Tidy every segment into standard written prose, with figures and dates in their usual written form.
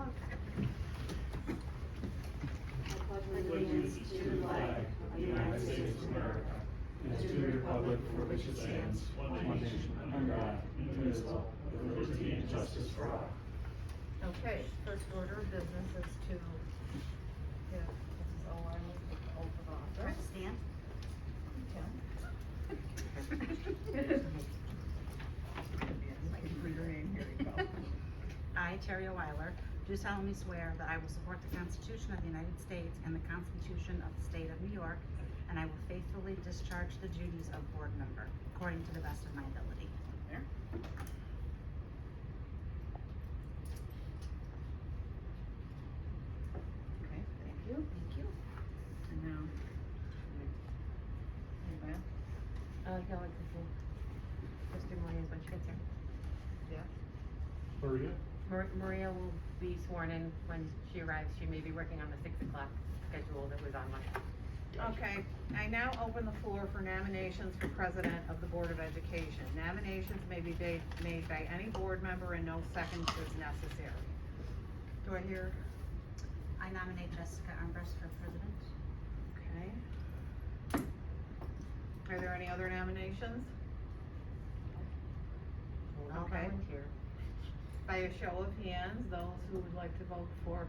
luck. Allegiance to the flag of the United States of America and to the republic for which it stands, one nation, under God, indivisible, with liberty and justice for all. Okay, first order of business is to give Mrs. O'Reilly the oath of office. Stand. For your name, here you go. I, Terry O'Weiler, do solemnly swear that I will support the Constitution of the United States and the Constitution of the State of New York, and I will faithfully discharge the duties of board member according to the best of my ability. There. Okay, thank you. Thank you. And now. Anybody? He'll like to see Mr. Moyes when she gets here. Yeah. Maria? Maria will be sworn in when she arrives. She may be working on the 6 o'clock schedule that was on Monday. Okay, I now open the floor for nominations for President of the Board of Education. Nominations may be made by any board member and no second is necessary. Do I hear? I nominate Jessica Armbrust for president. Okay. Are there any other nominations? I'll Okay. volunteer. By a show of hands, those who would like to vote for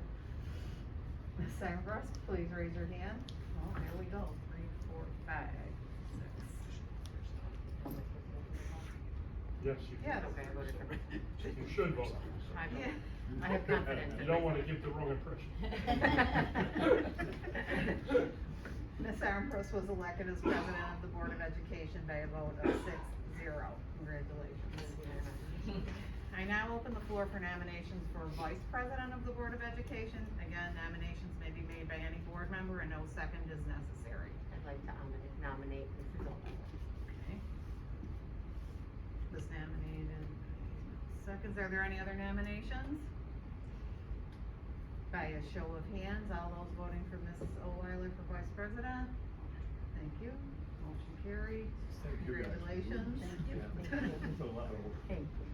Ms. Armbrust, please raise your hand. Oh, there we go. 3, 4, 5, 6. Yes, you Yes. Okay, I voted for her. You should vote. I vote. Yeah. I have confidence in You don't want to myself. give the wrong impression. Ms. Armbrust was elected as president of the Board of Education by a vote of 6-0. Congratulations. I now open the floor for nominations for vice president of the Board of Education. Again, nominations may be made by any board member and no second is necessary. I'd like to nominate Mrs. O'Connor. Okay. Was nominated. Seconds, are there any other nominations? By a show of hands, all those voting for Mrs. O'Reilly for vice president? Thank you. Motion carried. Thank you, guys. Congratulations. Thank you. It's a lot of work. Thank you.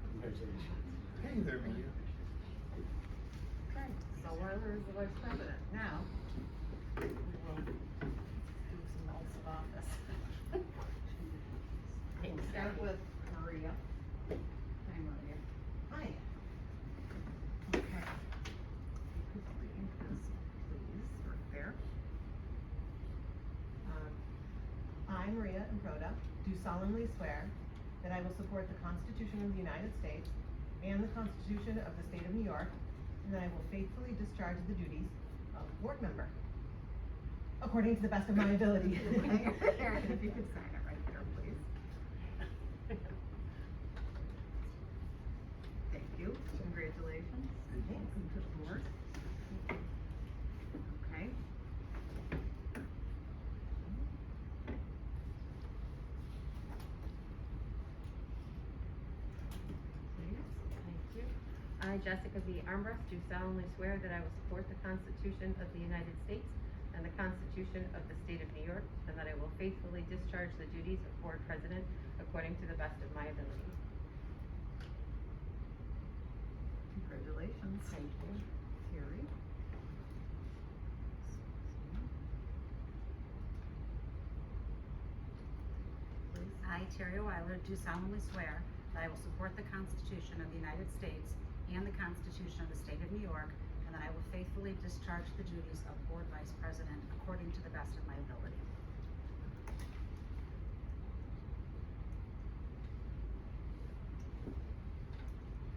Congratulations. Hey there, Maria. Okay, so O'Reilly is the vice president. Now, we will do some oaths of office. We'll start with Maria. Hi, Maria. Hi. Okay. You could read this, please, right there. I, Maria Improda, do solemnly swear that I will support the Constitution of the United States and the Constitution of the State of New York, and that I will faithfully discharge the duties of board member according to the best of my ability. Eric, if you could sign it right there, please. Thank you. Congratulations. Welcome to the board. Okay. Please. Thank you. I, Jessica V. Armbrust, do solemnly swear that I will support the Constitution of the United States and the Constitution of the State of New York, and that I will faithfully discharge the duties of board president according to the best of my ability. Congratulations. Thank you. Terry. Please. I, Terry O'Weiler, do solemnly swear that I will support the Constitution of the United States and the Constitution of the State of New York, and that I will faithfully discharge the duties of board vice president according to the best of my ability.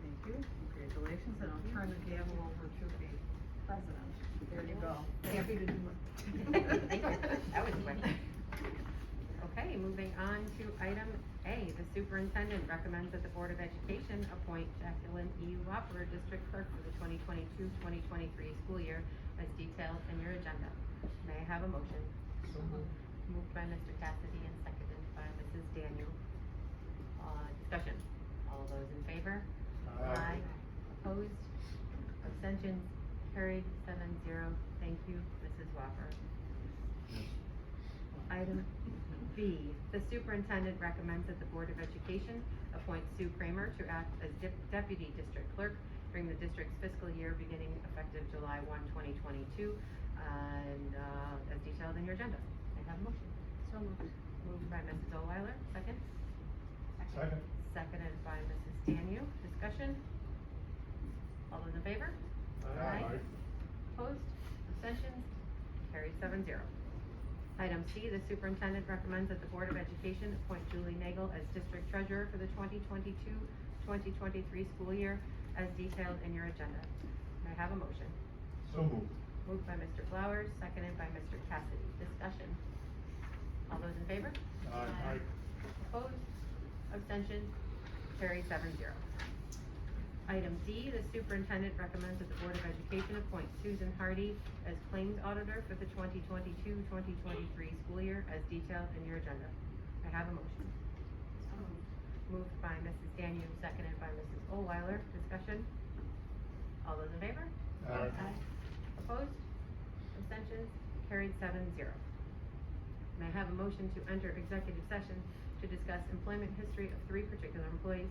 Thank you. Congratulations, and I'll turn the gavel over to the president. There you go. Happy to do it. Thank you. That was quick. Okay, moving on to item A. The superintendent recommends that the Board of Education appoint Jacqueline E. Whopper, district clerk for the 2022-2023 school year as detailed in your agenda. May I have a motion? So moved. Moved by Mr. Cassidy and seconded by Mrs. Daniel. Discussion. All those in favor? Aye. Opposed? Abstentions? Carried 7-0. Thank you, Mrs. Whopper. Item B, the superintendent recommends that the Board of Education appoint Sue Kramer to act as deputy district clerk during the district's fiscal year beginning effective July 1, 2022, and as detailed in your agenda. I have a motion. So moved. Moved by Mrs. Ohlweiler, second. Second. Seconded by Mrs. Stanu. Discussion? All those in favor? Opposed? Abstentions? Carried 7-0. Item C, the superintendent recommends that the Board of Education appoint Julie Nagel as district treasurer for the 2022-2023 school year as detailed in your agenda. May I have a motion? So moved. Moved by Mr. Flowers, seconded by Mr. Cassidy. Discussion? All those in favor? Aye. Opposed? Abstentions? Carried 7-0. Item D, the superintendent recommends that the Board of Education appoint Susan Hardy as claims auditor for the 2022-2023 school year as detailed in your agenda. I have a motion. Moved by Mrs. Danu, seconded by Mrs. Ohlweiler. Discussion? All those in favor? Opposed? Abstentions? Carried 7-0. May I have a motion to enter executive session to discuss employment history of 3 particular employees,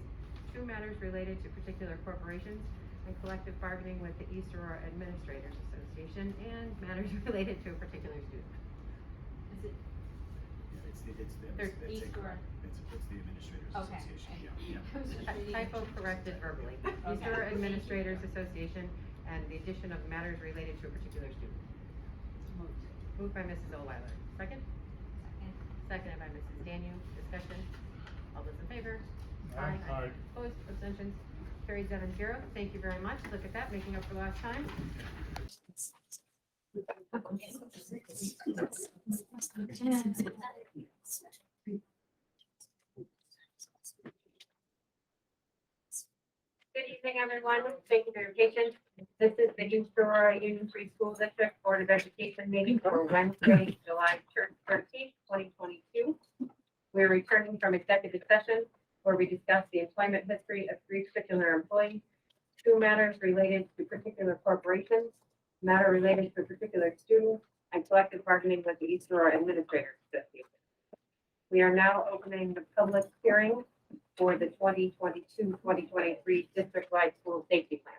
2 matters related to particular corporations, and collective bargaining with the East Aurora Administrators Association, and matters related to a particular student. They're East Aurora. It's the Administrators Okay. Association, Typo corrected verbally. East Aurora Administrators Association, and the addition of matters related to a particular student. Moved by Mrs. Ohlweiler. Second? Seconded by Mrs. Danu. Discussion? All those in favor? Aye. Opposed? Abstentions? Carried 7-0. Thank you very much. Look at that, making up for last time. Good evening, everyone. Thank you for your patience. This is the East Aurora Union Free School District Board of Education meeting for Wednesday, July 13th, 2022. We're returning from executive session where we discussed the employment history of 3 particular employees, 2 matters related to particular corporations, matter related to a particular student, and collective bargaining with the East Aurora Administrators Association. We are now opening the public hearing for the 2022-2023 district-wide school safety plan.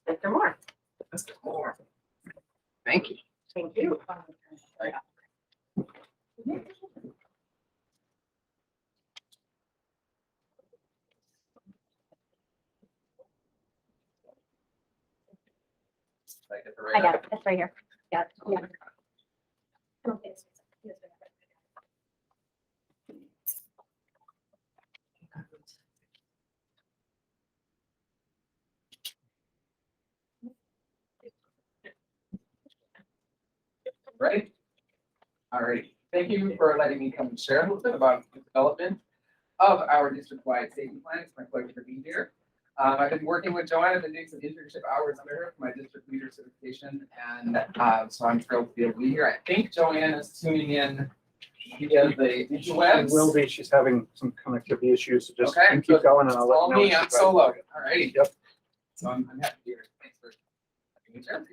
Mr. Moore. Mr. Moore. Thank you. Thank you. I got it. It's right here. Got it. Yeah. Ready? All right. Thank you for letting me come and share a little bit about the development of our district-wide safety plan. It's my pleasure to be here. I've been working with Joanne. I've been doing some internship hours under her for my district leader certification, and so I'm thrilled to be able to be here. I think Joanne is tuning in via the interwebs. It will be. She's having some connectivity issues, so just Okay, you keep going and I'll let All you know. me, I'm solo. All righty. Yep. So I'm happy to be here. Thanks for having me share.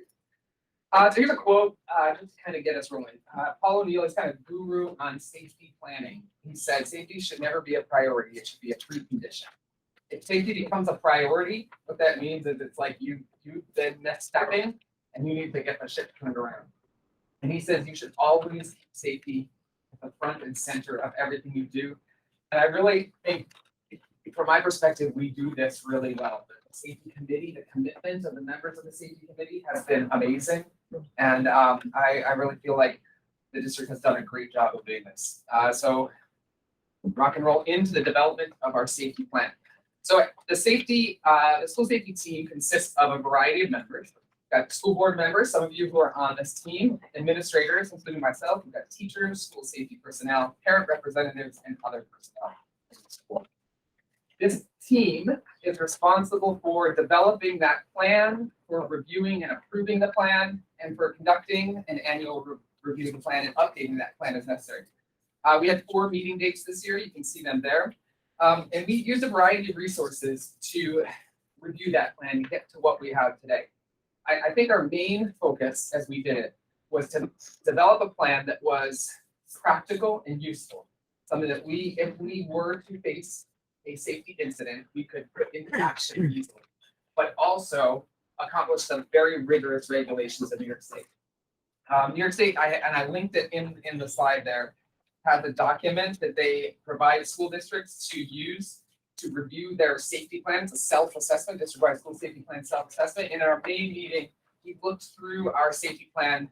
So here's a quote, just to kind of get us rolling. Paul O'Neill is kind of guru on safety planning. He said, safety should never be a priority. It should be a precondition. If safety becomes a priority, what that means is it's like you've been stepping and you need to get the ship turned around. And he says you should always keep safety at the front and center of everything you do. And I really think, from my perspective, we do this really well. The safety committee, the commitment of the members of the safety committee has been amazing. And I really feel like the district has done a great job of doing this. So rock and roll into the development of our safety plan. So the school safety team consists of a variety of members. We've got school board members, some of you who are on this team, administrators, including myself. We've got teachers, school safety personnel, parent representatives, and other personnel. This team is responsible for developing that plan, for reviewing and approving the plan, and for conducting an annual review of the plan and updating that plan as necessary. We had 4 meeting dates this year. You can see them there. And we used a variety of resources to review that plan and get to what we have today. I think our main focus as we did it was to develop a plan that was practical and useful. Something that if we were to face a safety incident we could put into action easily, but also accomplish some very rigorous regulations of New York State. New York State, I linked it in the slide there, has a document that they provide school districts to use to review their safety plans, a self-assessment, district-wide school safety plan self-assessment. In our main meeting, we looked through our safety plan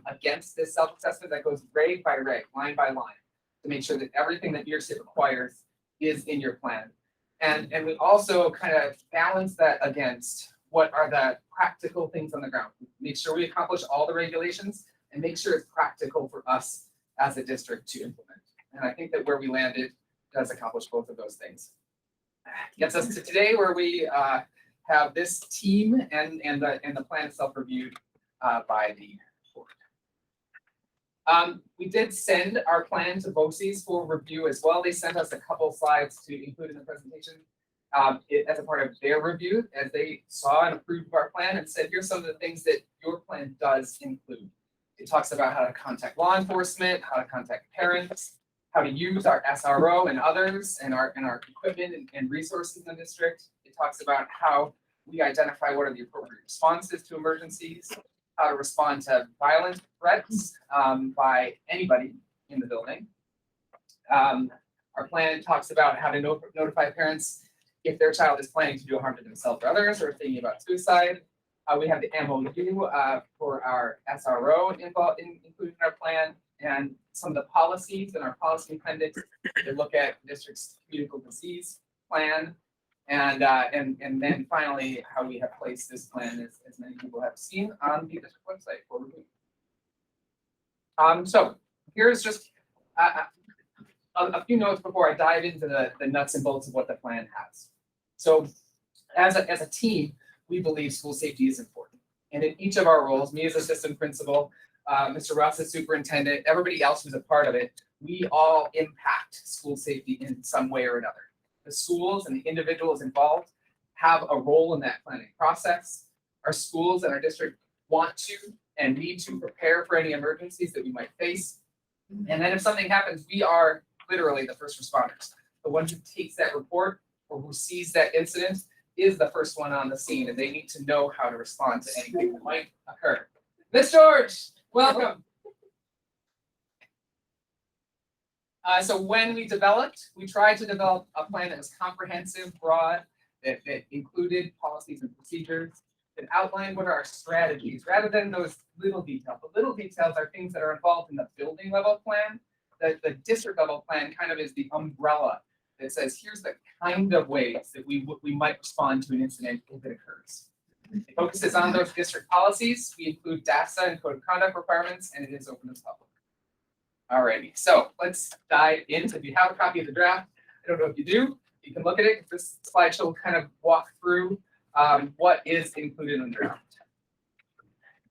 against this self-assessment that goes reg by reg, line by line, to make sure that everything that New York State requires is in your plan. And we also kind of balance that against what are the practical things on the ground. Make sure we accomplish all the regulations and make sure it's practical for us as a district to implement. And I think that where we landed does accomplish both of those things. Gets us to today where we have this team and the plan itself reviewed by the board. We did send our plan to BOCES for review as well. They sent us a couple slides to include in the presentation as a part of their review, as they saw and approved of our plan and said, here's some of the things that your plan does include. It talks about how to contact law enforcement, how to contact parents, how to use our SRO and others and our equipment and resources in the district. It talks about how we identify what are the appropriate responses to emergencies, how to respond to violent threats by anybody in the building. Our plan talks about how to notify parents if their child is planning to do harm to themselves or others or thinking about suicide. We have the MOU for our SRO included in our plan, and some of the policies in our policy appendix. They look at district's communicable disease plan, and then finally how we have placed this plan, as many people have seen on the district website for review. So here's just a few notes before I dive into the nuts and bolts of what the plan has. So as a team, we believe school safety is important. And in each of our roles, me as assistant principal, Mr. Ross as superintendent, everybody else who's a part of it, we all impact school safety in some way or another. The schools and the individuals involved have a role in that planning process. Our schools and our district want to and need to prepare for any emergencies that we might face. And then if something happens, we are literally the first responders. The one who takes that report or who sees that incident is the first one on the scene, and they need to know how to respond to anything that might occur. Miss George, welcome. So when we tried to develop a plan that was comprehensive, broad, that included policies and procedures, that outlined what are our strategies, rather than those little details. The little details are things that are involved in the building level plan. The district level plan kind of is the umbrella that says, here's the kind of ways that we might respond to an incident if it occurs. It focuses on those district policies. We include DASA and code of conduct requirements, and it is open to the public. Alrighty, so let's dive into. If you have a copy of the draft, I don't know if you do, you can look at it. This slideshow will kind of walk through what is included in the draft.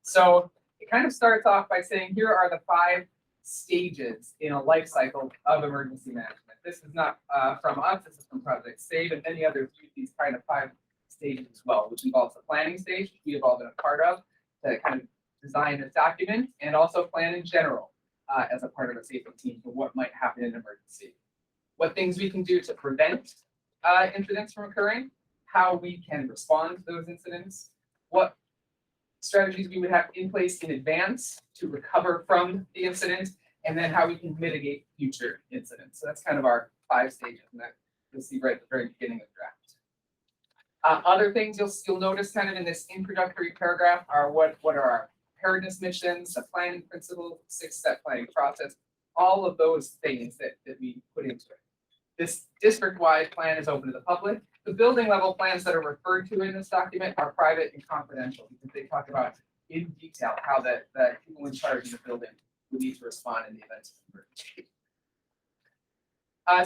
So it kind of starts off by saying, here are the 5 stages in a life cycle of emergency management. This is not from us, this is from Project SAVE, and many others use these kind of 5 stages as well, which involves the planning stage, which we have all been a part of, to kind of design this document, and also plan in general as a part of a safety team for what might happen in an emergency. What things we can do to prevent incidents from occurring, how we can respond to those incidents, what strategies we would have in place in advance to recover from the incident, and then how we can mitigate future incidents. So that's kind of our 5 stages, and that you'll see right at the very beginning of the draft. Other things you'll notice kind of in this introductory paragraph are what are our preparedness missions, the planning principles, 6-step planning process, all of those things that we put into it. This district-wide plan is open to the public. The building level plans that are referred to in this document are private and confidential because they talk about in detail how the people in charge of the building would need to respond in the event of emergency.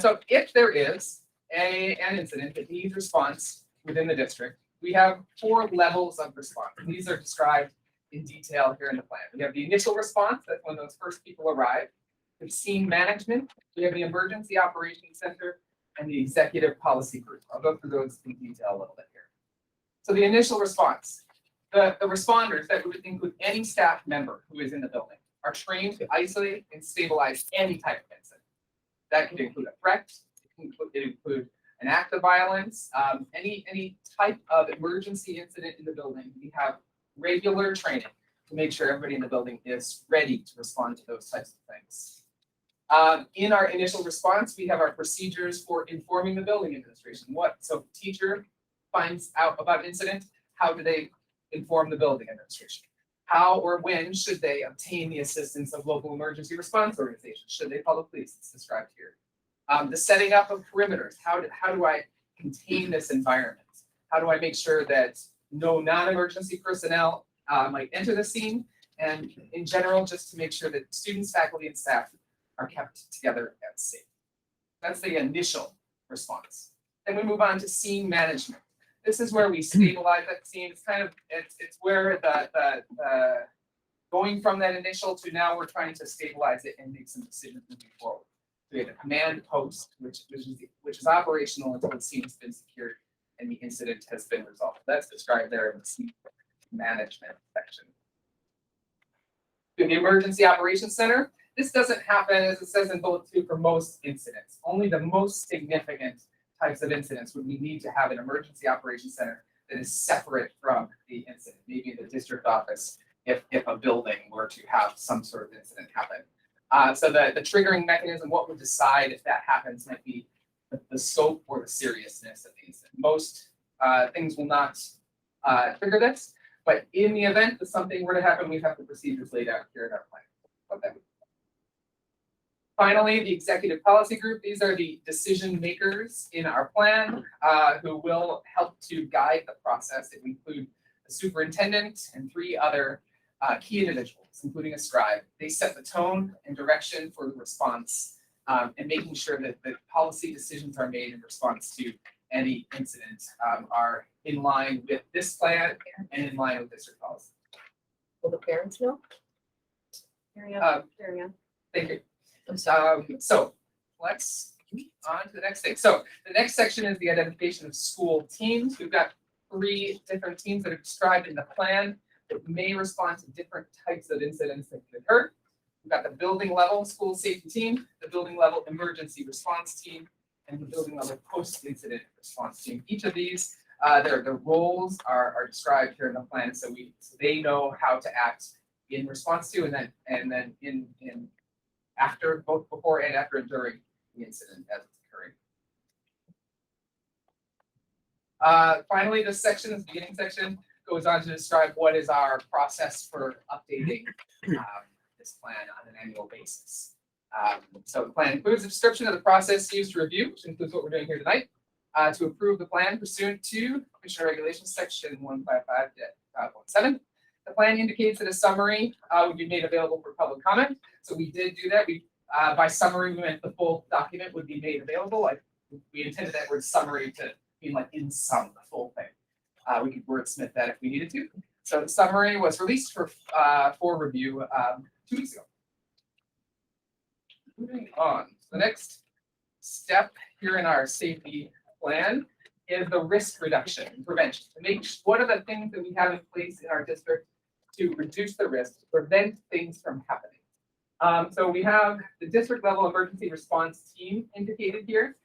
So if there is an incident that needs response within the district, we have 4 levels of response. And these are described in detail here in the plan. We have the initial response, that's when those first people arrive. We have scene management, we have the emergency operations center, and the executive policy group. I'll go through those in detail a little bit here. So the initial response, the responders that would include any staff member who is in the building are trained to isolate and stabilize any type of incident. That could include a threat, it could include an act of violence, any type of emergency incident in the building, we have regular training to make sure everybody in the building is ready to respond to those types of things. In our initial response, we have our procedures for informing the building administration. So if a teacher finds out about an incident, how do they inform the building administration? How or when should they obtain the assistance of local emergency response organizations? Should they call the police? It's described here. The setting up of perimeters. How do I contain this environment? How do I make sure that no non-emergency personnel might enter the scene? And in general, just to make sure that students, faculty, and staff are kept together and safe. That's the initial response. Then we move on to scene management. This is where we stabilize that scene. It's kind of, it's where the going from that initial to now we're trying to stabilize it and make some decisions moving forward. We have a command post, which is operational until the scene has been secured and the incident has been resolved. That's described there in the scene management section. In the Emergency Operations Center, this doesn't happen, as it says in bullet 2, for most incidents. Only the most significant types of incidents would we need to have an emergency operations center that is separate from the incident, maybe in the district office, if a building were to have some sort of incident happen. So the triggering mechanism, what would decide if that happens, might be the scope or the seriousness of the incident. Most things will not trigger this, but in the event that something were to happen, we have the procedures laid out here in our plan. What that would be. Finally, the executive policy group. These are the decision makers in our plan who will help to guide the process. It will include the superintendent and 3 other key individuals, including a scribe. They set the tone and direction for the response and making sure that the policy decisions are made in response to any incident are in line with this plan and in line with district policy. Will the parents know? Carry on. Thank you. I'm sorry. So let's move on to the next thing. So the next section is the identification of school teams. We've got 3 different teams that are described in the plan that may respond to different types of incidents that can occur. We've got the building level school safety team, the building level emergency response team, and the building level post-incident response team. Each of these, their roles are described here in the plan, so they know how to act in response to and then in after, both before and after and during the incident as it's occurring. Finally, this section, this beginning section, goes on to describe what is our process for updating this plan on an annual basis. So the plan includes a description of the process used to review, which includes what we're doing here tonight, to approve the plan pursuant to Commissioner Regulations Section 155.17. The plan indicates that a summary would be made available for public comment. So we did do that. We by summary, we meant the full document would be made available. We intended that word summary to mean like in sum, the full thing. We could wordsmith that if we needed to. So the summary was released for review 2 weeks ago. Moving on, the next step here in our safety plan is the risk reduction and prevention. What are the things that we have in place in our district to reduce the risk, to prevent things from happening? So we have the district level emergency response team indicated here.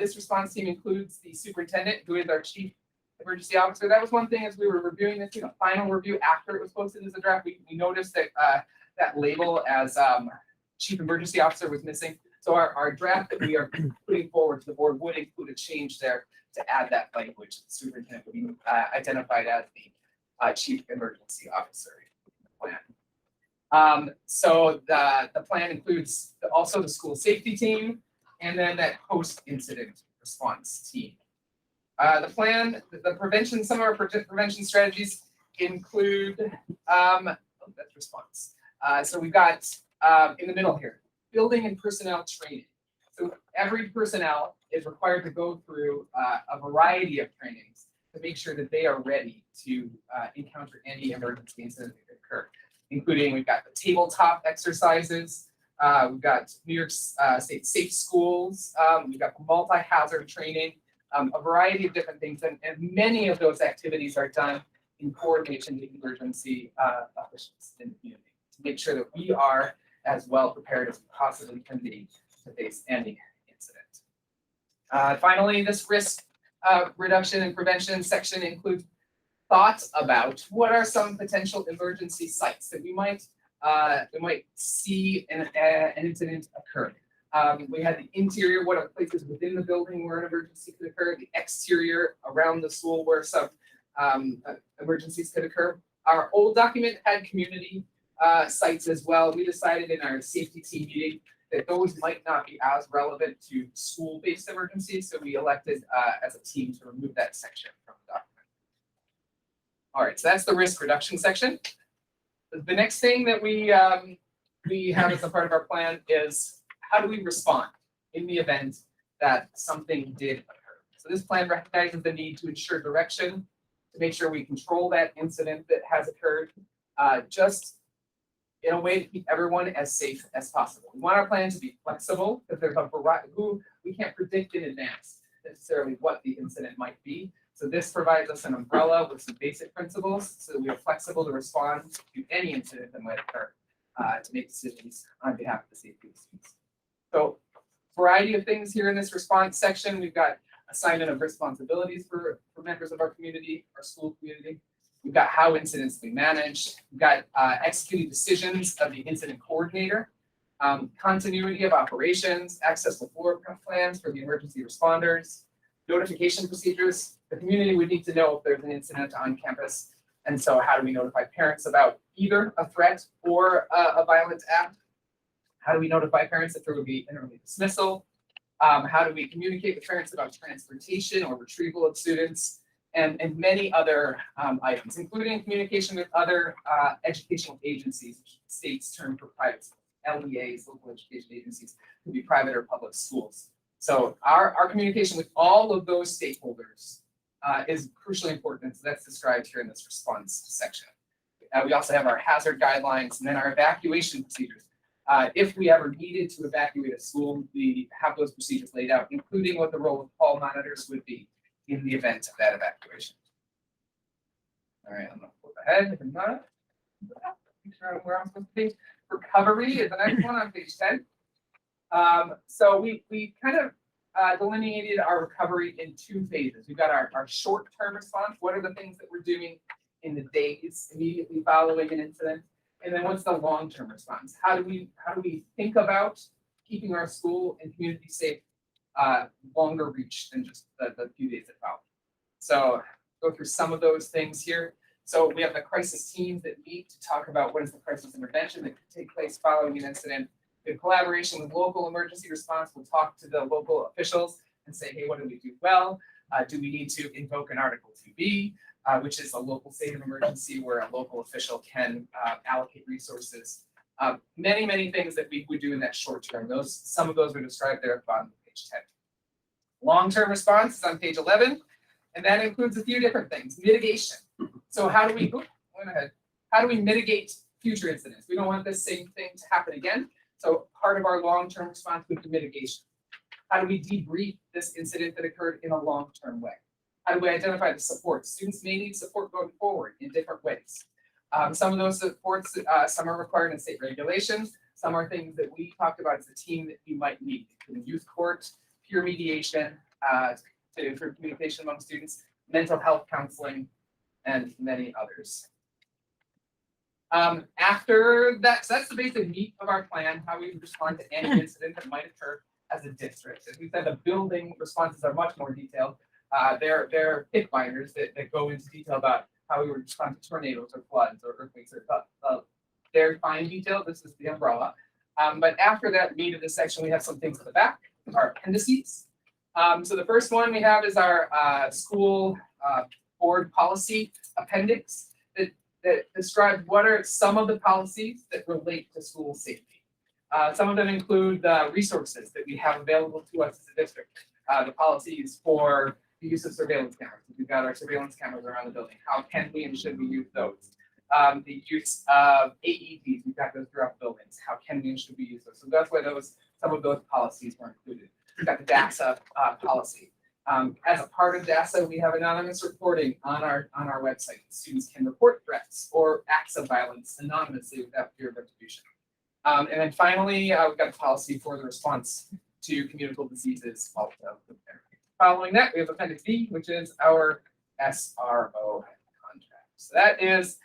This response team includes the superintendent, who is our chief emergency officer. That was one thing as we were reviewing this, final review after it was posted as a draft, we noticed that that label as chief emergency officer was missing. So our draft that we are putting forward to the board would include a change there to add that language. The superintendent would be identified as the chief emergency officer in the plan. So the plan includes also the school safety team and then that post-incident response team. The plan, the prevention, some of our prevention strategies include, that's response. So we've got in the middle here, building and personnel training. So every personnel is required to go through a variety of trainings to make sure that they are ready to encounter any emergency incident that could occur, including we've got the tabletop exercises, we've got New York State Safe Schools, we've got multi-hazard training, a variety of different things, and many of those activities are done in coordination with emergency officials in the community to make sure that we are as well prepared as we possibly can be to face any incident. Finally, this risk reduction and prevention section includes thoughts about what are some potential emergency sites that we might see an incident occur. We had the interior, what are places within the building where an emergency could occur, the exterior around the school where some emergencies could occur. Our old document had community sites as well. We decided in our safety team meeting that those might not be as relevant to school-based emergencies, so we elected as a team to remove that section from the document. All right, so that's the risk reduction section. The next thing that we have as a part of our plan is how do we respond in the event that something did occur. So this plan recognizes the need to ensure direction, to make sure we control that incident that has occurred, just in a way to keep everyone as safe as possible. We want our plan to be flexible because there's a variety we can't predict in advance necessarily what the incident might be. So this provides us an umbrella with some basic principles so that we are flexible to respond to any incident that might occur to make decisions on behalf of the safety of the students. So variety of things here in this response section. We've got assignment of responsibilities for members of our community, our school community. We've got how incidents will be managed. We've got executing decisions of the incident coordinator, continuity of operations, access to floor plans for the emergency responders, notification procedures. The community would need to know if there's an incident on campus. And so how do we notify parents about either a threat or a violent act? How do we notify parents if there would be an early dismissal? How do we communicate with parents about transportation or retrieval of students? And many other items, including communication with other educational agencies, which is the state's term for private schools, LEAs, local education agencies, could be private or public schools. So our communication with all of those stakeholders is crucially important. So that's described here in this response section. We also have our hazard guidelines and then our evacuation procedures. If we ever needed to evacuate a school, we have those procedures laid out, including what the role of hall monitors would be in the event of that evacuation. All right, I'm gonna flip ahead. If I'm not, make sure I'm where I'm supposed to be. Recovery is the next one on page 10. So we kind of delineated our recovery in two phases. We've got our short-term response. What are the things that we're doing in the days immediately following an incident? And then what's the long-term response? How do we think about keeping our school and community safe longer reach than just the few days that follow? So go through some of those things here. So we have the crisis teams that meet to talk about what is the crisis intervention that could take place following an incident. In collaboration with local emergency response, we'll talk to the local officials and say, hey, what do we do well? Do we need to invoke an Article 2B, which is a local state of emergency where a local official can allocate resources? Many, many things that we would do in that short term. Some of those are described there at the bottom of page 10. Long-term response is on page 11, and that includes a few different things. Mitigation. So how do we mitigate future incidents? We don't want this same thing to happen again. So part of our long-term response would be mitigation. How do we debrief this incident that occurred in a long-term way? How do we identify the support? Students may need support going forward in different ways. Some of those supports, some are required in state regulations. Some are things that we talked about as a team that you might need, including youth court, peer mediation, to improve communication among students, mental health counseling, and many others. After that, so that's the basic meat of our plan, how we respond to any incident that might occur as a district. As we said, the building responses are much more detailed. They're pick binders that go into detail about how we would respond to tornadoes or floods or earthquakes or they're fine detail. This is the umbrella. But after that meat of this section, we have some things at the back, our appendices. So the first one we have is our school board policy appendix that describes what are some of the policies that relate to school safety. Some of them include the resources that we have available to us as a district. The policies for the use of surveillance cameras. We've got our surveillance cameras around the building. How can we and should we use those? The use of AEDs, we've got those throughout the buildings. How can we and should we use those? So that's why some of those policies were included. We've got the DASA policy. As a part of DASA, we have anonymous reporting on our website. Students can report threats or acts of violence anonymously without fear of retribution. And then finally, we've got a policy for the response to communicable diseases also. Following that, we have Appendix B, which is our SRO contract. So that is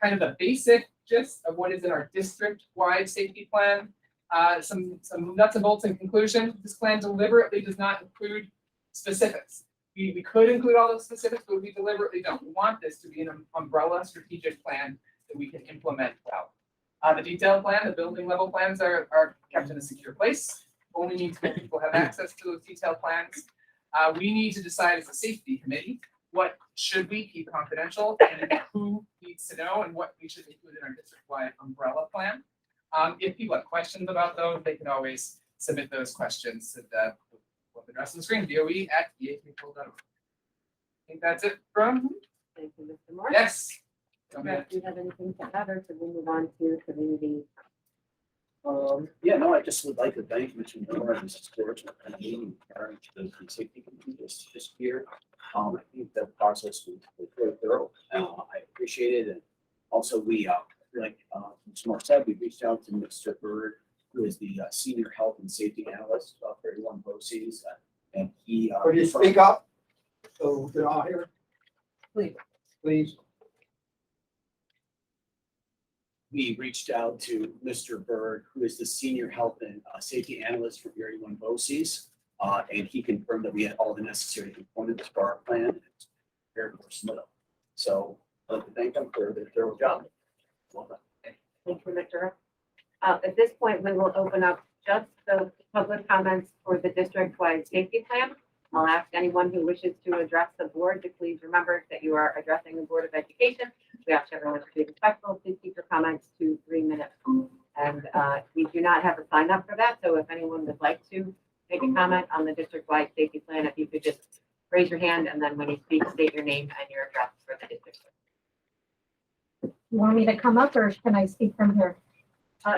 kind of the basic gist of what is in our district-wide safety plan. Some nuts and bolts in conclusion. This plan deliberately does not include specifics. We could include all those specifics, but we deliberately don't. We want this to be an umbrella strategic plan that we can implement well. The detailed plan, the building level plans are kept in a secure place. Only need to let people have access to those detailed plans. We need to decide as a safety committee, what should we keep confidential and who needs to know and what we should include in our district-wide umbrella plan. If people have questions about those, they can always submit those questions to the address on the screen, doe@eapol.org. I think that's it from, Thank you, Mr. Moore. yes. Do you have anything to add, or should we move on to community? Yeah, no, I just would like to thank Mr. Miller and Mrs. George for kind of meeting regarding to the safety committee this year. I think the process was very thorough. I appreciate it. And also we, like Mr. Moore said, we reached out to Mr. Bird, who is the senior health and safety analyst for 31 BOCES. And he. Would you speak up? So they're all here? Please. Please. We reached out to Mr. Bird, who is the senior health and safety analyst for 31 BOCES. And he confirmed that we had all the necessary components for our plan. It's very submittal. So I'd like to thank them for their thorough job. Well done. Thank you, Mr. At this point, we will open up just the public comments for the district-wide safety plan. I'll ask anyone who wishes to address the board to please remember that you are addressing the Board of Education. We ask everyone to be respectful. Please keep your comments to 3 minutes. And we do not have a sign up for that. So if anyone would like to make a comment on the district-wide safety plan, if you could just raise your hand, and then when you speak, state your name and your address for the district. You want me to come up or can I speak from here?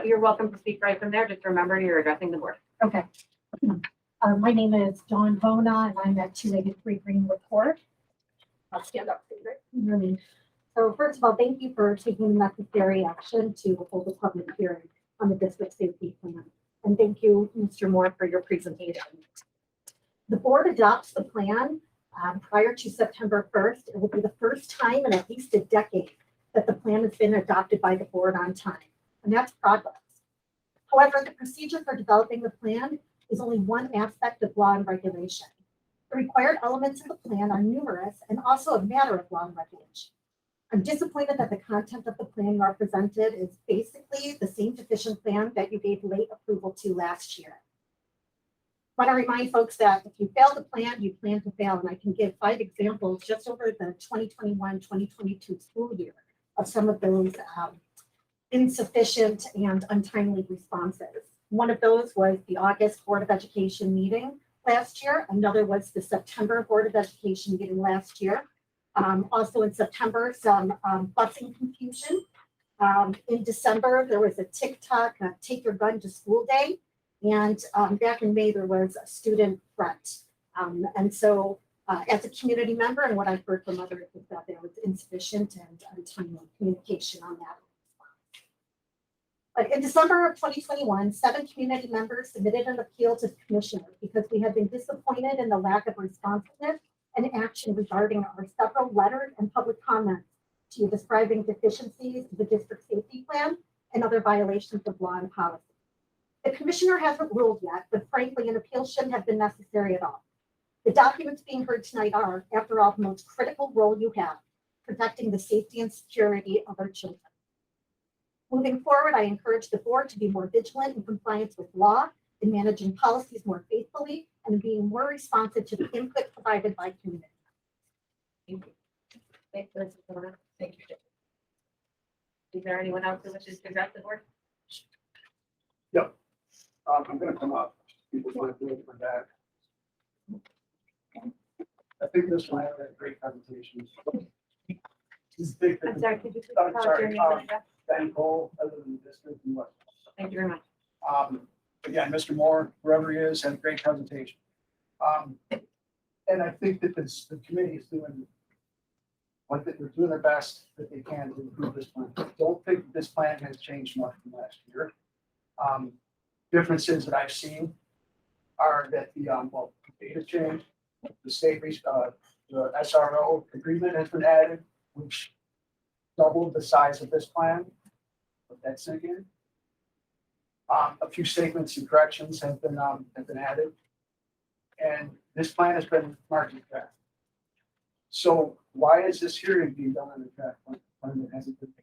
You're welcome to speak right from there. Just remember you're addressing the board. Okay. My name is Dawn Bona and I'm at 283 Greenwood Court. I'll stand up, favorite. Really. So first of all, thank you for taking the necessary action to hold a public hearing on the district safety plan. And thank you, Mr. Moore, for your presentation. The board adopts the plan prior to September 1st. It will be the first time in at least a decade that the plan has been adopted by the board on time, and that's progress. However, the procedure for developing the plan is only one aspect of law and regulation. The required elements of the plan are numerous and also a matter of law and regulation. I'm disappointed that the content of the plan you are presented is basically the same deficient plan that you gave late approval to last year. I want to remind folks that if you fail to plan, you plan to fail, and I can give 5 examples just over the 2021-2022 school year of some of those insufficient and untimely responses. One of those was the August Board of Education meeting last year. Another was the September Board of Education meeting last year. Also in September, some busing confusion. In December, there was a TikTok, take your gun to school day. And back in May, there was a student threat. And so as a community member, and what I've heard from others is that there was insufficient and untimely communication on that. But in December of 2021, 7 community members submitted an appeal to the commissioner because we had been disappointed in the lack of responsiveness and action regarding our several letters and public comments to you describing deficiencies of the district safety plan and other violations of law and policy. The commissioner hasn't ruled yet, but frankly, an appeal shouldn't have been necessary at all. The documents being heard tonight are, after all, the most critical role you have, protecting the safety and security of our children. Moving forward, I encourage the board to be more vigilant in compliance with law, in managing policies more faithfully, and in being more responsive to the input provided by community. Thank you. Thank you, Mrs. Bona. Thank you. Is there anyone else who wishes to address the board? I'm gonna come up. People want to do it for that. I think this one had a great presentation. I'm sorry, could you please I'm tell us sorry, your name and address? Ben Cole, other than the district and what. Thank you very much. Again, Mr. Moore, whoever he is, had a great presentation. And I think that the committee is doing what they're doing their best that they can to improve this plan. I don't think this plan has changed much from last year. Differences that I've seen are that the data change, the the SRO agreement has been added, which doubled the size of this plan. Put that in. A few statements and corrections have been added. And this plan has been marked as draft. So why is this hearing being done on a draft plan that hasn't been made?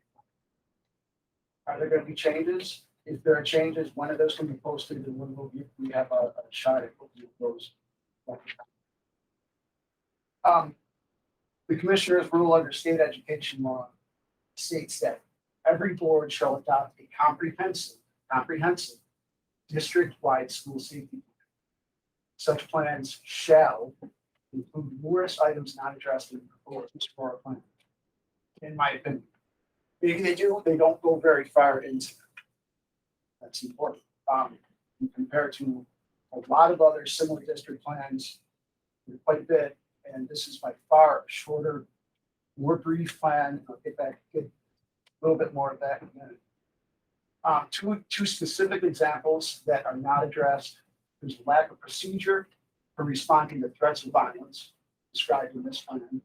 Are there gonna be changes? If there are changes, when are those gonna be posted and when will we have a shot at those? The commissioners rule under state education law states that every board shall adopt a comprehensive district-wide school safety plan. Such plans shall include numerous items not addressed in the proposed for a plan. In my opinion, maybe they do, they don't go very far into it. That's important. Compared to a lot of other similar district plans, quite a bit, and this is by far a shorter, more brief plan. I'll get a little bit more of that in a minute. Two specific examples that are not addressed. There's a lack of procedure for responding to threats of violence described in this plan.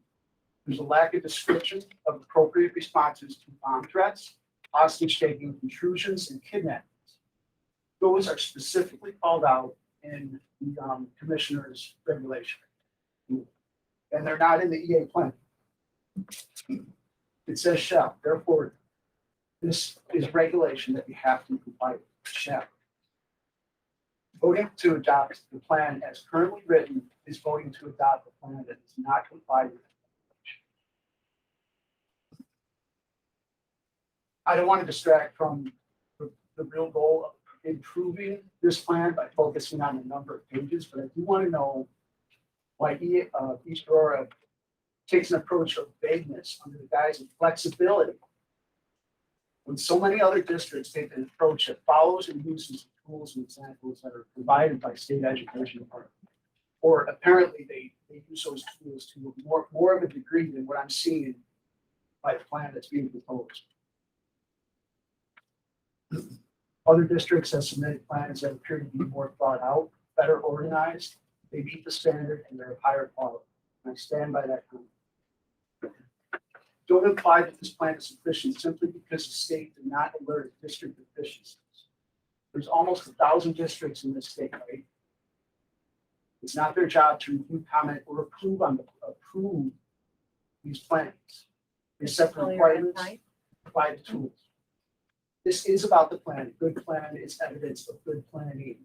There's a lack of description of appropriate responses to bomb threats, hostage taking, intrusions, and kidnappings. Those are specifically called out in the commissioner's regulation. And they're not in the EA plan. It says shall, therefore, this is regulation that we have to comply with, shall. Voting to adopt the plan as currently written is voting to adopt a plan that does not comply with regulation. I don't want to distract from the real goal of improving this plan by focusing on a number of pages, but I do want to know why East Aurora takes an approach of vagueness under the guise of flexibility when so many other districts take an approach that follows and uses tools and examples that are provided by state education department. Or apparently they use those tools to more of a degree than what I'm seeing by the plan that's being proposed. Other districts have submitted plans that appear to be more thought out, better organized. They meet the standard and they're of higher quality. And I stand by that comment. Don't imply that this plan is sufficient simply because the state did not alert district deficiencies. There's almost 1,000 districts in this state, right? It's not their job to review, comment, or approve these plans. They set the requirements, provide the tools. This is about the plan. A good plan is evidence of good planning.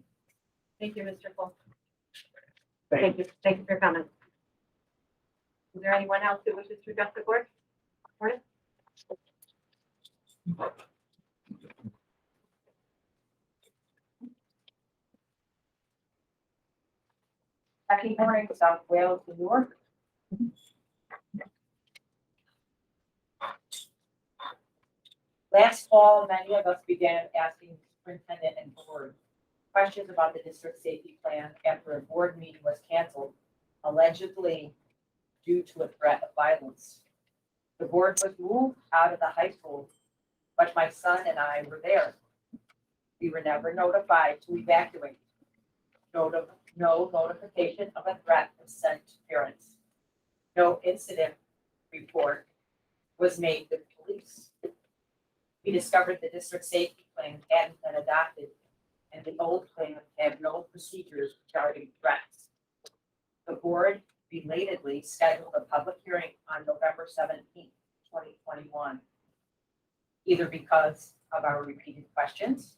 Thank you, Mr. Cole. Thank you. Thank you for your comment. Is there anyone else who wishes to address the board? Morning. Becky Herring, South Wales, New York. Last fall, many of us began asking the superintendent and board questions about the district safety plan after a board meeting was canceled, allegedly due to a threat of violence. The board was moved out of the high school, but my son and I were there. We were never notified to evacuate. No notification of a threat was sent to parents. No incident report was made to police. We discovered the district safety plan hadn't been adopted, and the old plan had no procedures regarding threats. The board belatedly scheduled a public hearing on November 17th, 2021, either because of our repeated questions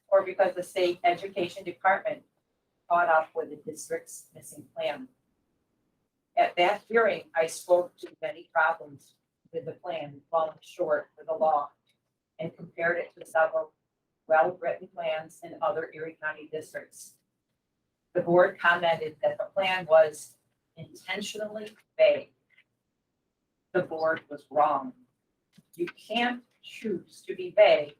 or because the state education department caught up with the district's missing plan. At that hearing, I spoke to many problems with the plan falling short of the law and compared it to several well-written plans in other Erie County districts. The board commented that the plan was intentionally vague. The board was wrong. You can't choose to be vague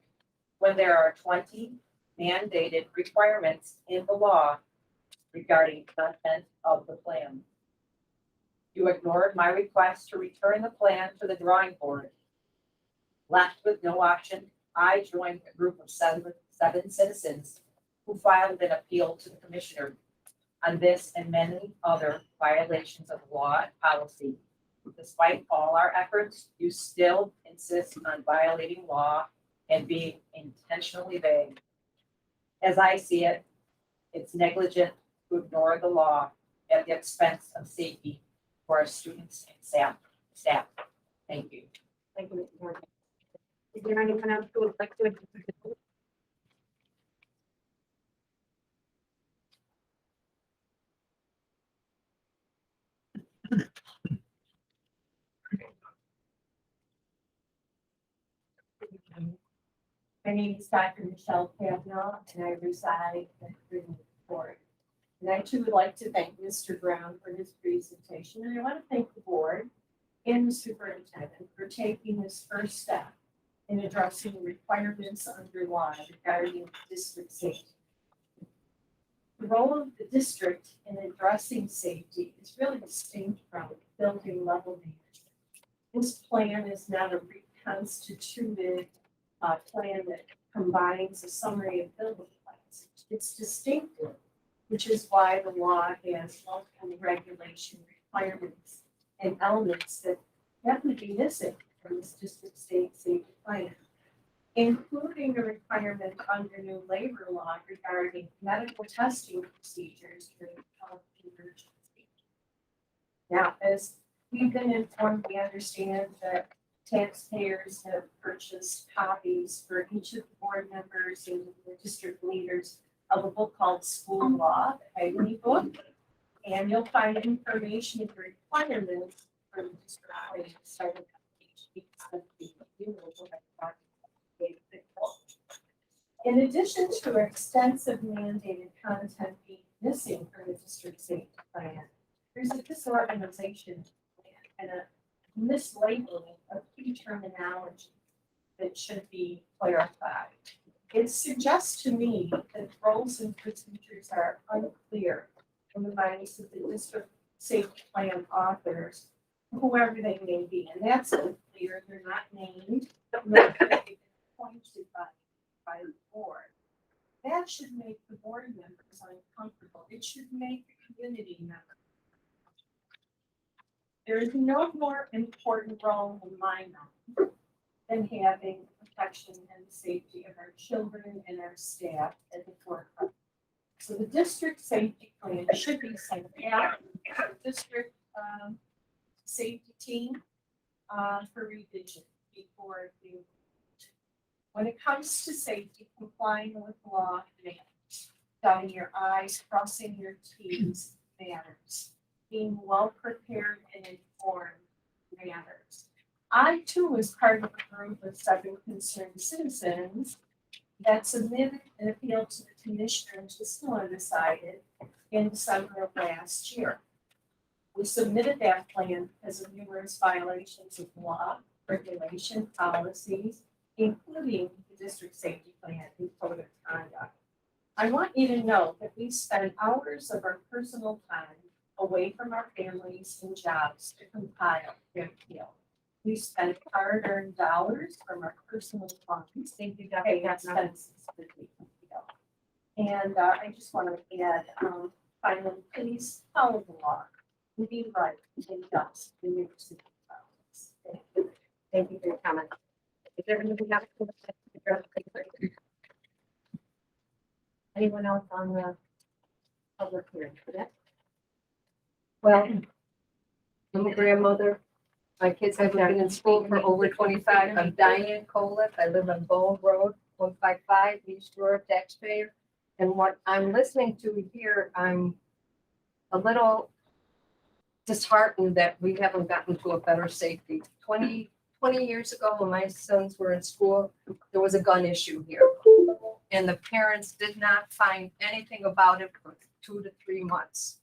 when there are 20 mandated requirements in the law regarding content of the plan. You ignored my request to return the plan to the drawing board. Left with no option, I joined a group of seven citizens who filed an appeal to the commissioner on this and many other violations of law and policy. Despite all our efforts, you still insist on violating law and being intentionally vague. As I see it, it's negligent to ignore the law at the expense of safety for our students and staff. Thank you. Thank you, Mrs. Morgan. Is there anyone else who would like to address the board? My name is Dr. Michelle Kavanaugh, and I reside in Greenwood Court. And I too would like to thank Mr. Brown for his presentation, and I want to thank the board and the superintendent for taking this first step in addressing the requirements under law regarding district safety. The role of the district in addressing safety is really distinct from building level management. This plan is not a reconstituted plan that combines a summary of building plans. It's distinctive, which is why the law has multiple regulation requirements and elements that have to be missing from this district safety plan, including a requirement under new labor law regarding medical testing procedures during health emergency. Now, as we've been informed, we understand that taxpayers have purchased copies for each of the board members and the district leaders of a book called School Law, the Hagley book. And you'll find information and requirements for the district plan starting on page 8 of the book. In addition to extensive mandated content being missing from the district safety plan, there's a disorganization plan and a mislabeling of key terminology that should be clarified. It suggests to me that roles and procedures are unclear in the minds of the district safety plan authors, whoever they may be, and that's unclear. They're not named, nor have they been appointed by the board. That should make the board members uncomfortable. It should make the community members. There is no more important role in my mind than having protection and safety of our children and our staff at the forefront. So the district safety plan should be sent out to the district safety team for revision before you. When it comes to safety, complying with law matters. Dotting your I's, crossing your T's matters. Being well prepared and informed matters. I too was part of a group of 7 concerned citizens that submitted an appeal to the commissioner, which was still undecided, in December of last year. We submitted that plan because of numerous violations of law, regulation, policies, including the district safety plan and code of conduct. I want you to know that we spend hours of our personal time away from our families and jobs to compile the appeal. We spend hard-earned dollars from our personal funds to pay expenses for the appeal. And I just want to add, finally, please follow the law. Be right and just in your city. Thank you. Thank you for your comment. Is there anything else to address? Anyone else on the public hearing for that? Well, I'm a grandmother. My kids have been in school for over 25. I'm Diane Coliff. I live on Bowl Road, 155, East Aurora, taxpayer. And what I'm listening to here, I'm a little disheartened that we haven't gotten to a better safety. 20 years ago, when my sons were in school, there was a gun issue here. And the parents did not find anything about it for 2 to 3 months.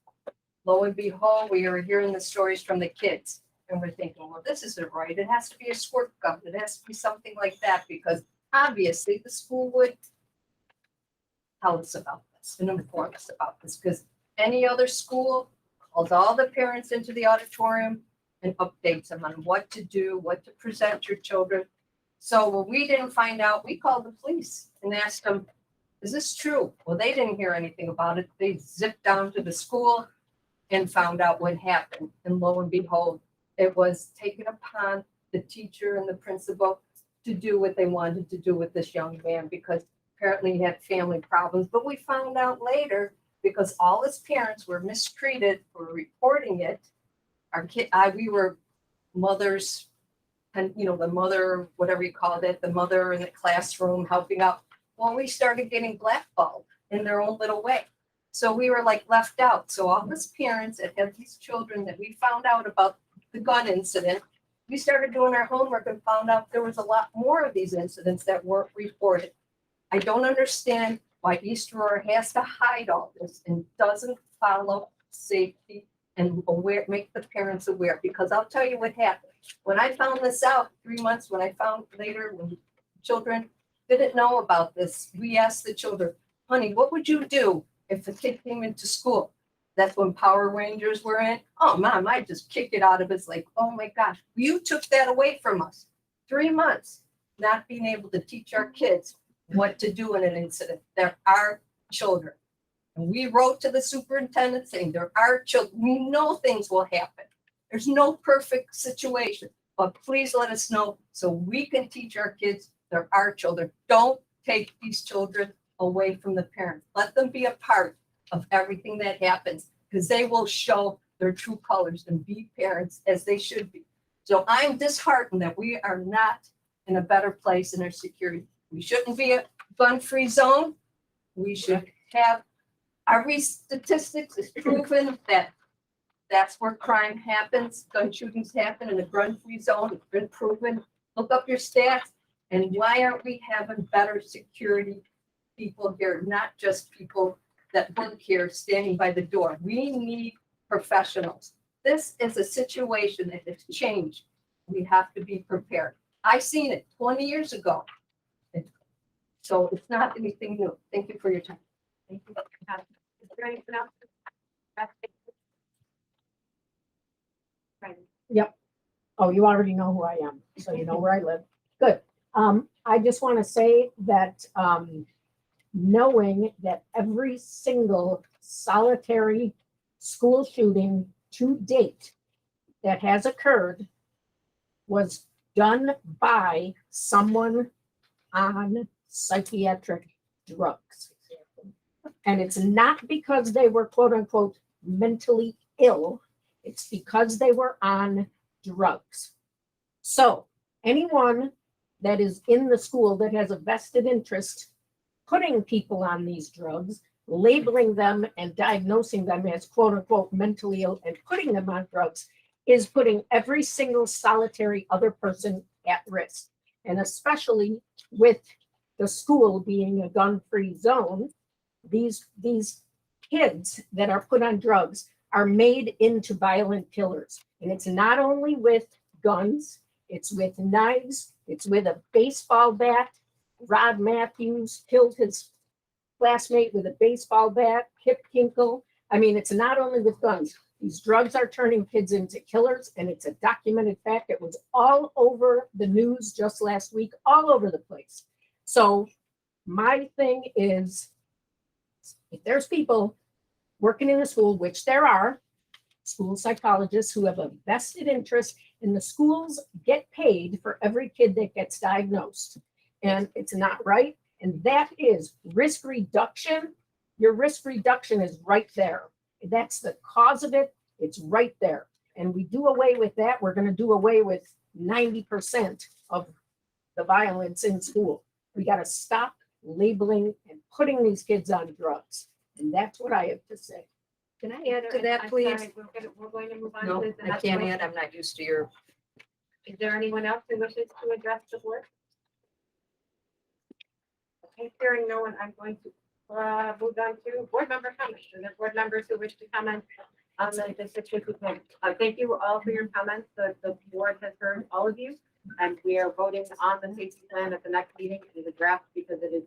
Lo and behold, we are hearing the stories from the kids. And we're thinking, well, this isn't right. It has to be a squirt gun. It has to be something like that, because obviously the school would tell us about this and inform us about this, because any other school calls all the parents into the auditorium and updates them on what to do, what to present your children. So when we didn't find out, we called the police and asked them, Is this true? Well, they didn't hear anything about it. They zipped down to the school and found out what happened. And lo and behold, it was taken upon the teacher and the principal to do what they wanted to do with this young man because apparently he had family problems. But we found out later because all his parents were mistreated for reporting it. We were mothers, and the mother, whatever you called it, the mother in the classroom helping out. Well, we started getting blackballed in their own little way. So we were like left out. So all his parents that had these children that we found out about the gun incident, we started doing our homework and found out there was a lot more of these incidents that weren't reported. I don't understand why East Aurora has to hide all this and doesn't follow safety and make the parents aware, because I'll tell you what happened. When I found this out 3 months, when children didn't know about this, we asked the children, honey, what would you do if a kid came into school? That's when Power Rangers were in. Oh, Mom, I just kick it out of it. It's like, oh my gosh, you took that away from us. 3 months, not being able to teach our kids what to do in an incident. There are children. And we wrote to the superintendent saying there are children. We know things will happen. There's no perfect situation, but please let us know so we can teach our kids there are children. Don't take these children away from the parents. Let them be a part of everything that happens because they will show their true colors and be parents as they should be. So I'm disheartened that we are not in a better place in our security. We shouldn't be a gun-free zone. We should have every statistics is proven that that's where crime happens. Gun shootings happen in a gun-free zone. It's been proven. Look up your stats. And why aren't we having better security people here, not just people that work here standing by the door? We need professionals. This is a situation that has changed. We have to be prepared. I seen it 20 years ago. So it's not anything new. Thank you for your time. Thank you. Is there anything else? Right. Oh, you already know who I am, so you know where I live. Good. I just want to say that knowing that every single solitary school shooting to date that has occurred was done by someone on psychiatric drugs. And it's not because they were quote unquote mentally ill. It's because they were on drugs. So anyone that is in the school that has a vested interest putting people on these drugs, labeling them and diagnosing them as quote unquote mentally ill and putting them on drugs is putting every single solitary other person at risk. And especially with the school being a gun-free zone, these kids that are put on drugs are made into violent killers. And it's not only with guns, it's with knives, it's with a baseball bat. Rod Matthews killed his classmate with a baseball bat, Kip Kinkle. I mean, it's not only with guns. These drugs are turning kids into killers, and it's a documented fact. It was all over the news just last week, all over the place. So my thing is, if there's people working in the school, which there are, school psychologists who have a vested interest, and the schools get paid for every kid that gets diagnosed. And it's not right. And that is risk reduction. Your risk reduction is right there. That's the cause of it. It's right there. And we do away with that. We're going to do away with 90% of the violence in school. We got to stop labeling and putting these kids on drugs. And that's what I have to say. Can I add to that, please? Sorry, we're going to move on No, to the I next can't one. add. I'm not used to your. Is there anyone else who wishes to address the board? Okay, hearing no one, I'm going to move on to board member comments. And the board members who wish to comment on the district safety plan. Thank you all for your comments. The board has heard all of you, and we are voting on the safety plan at the next meeting. It is a draft because it is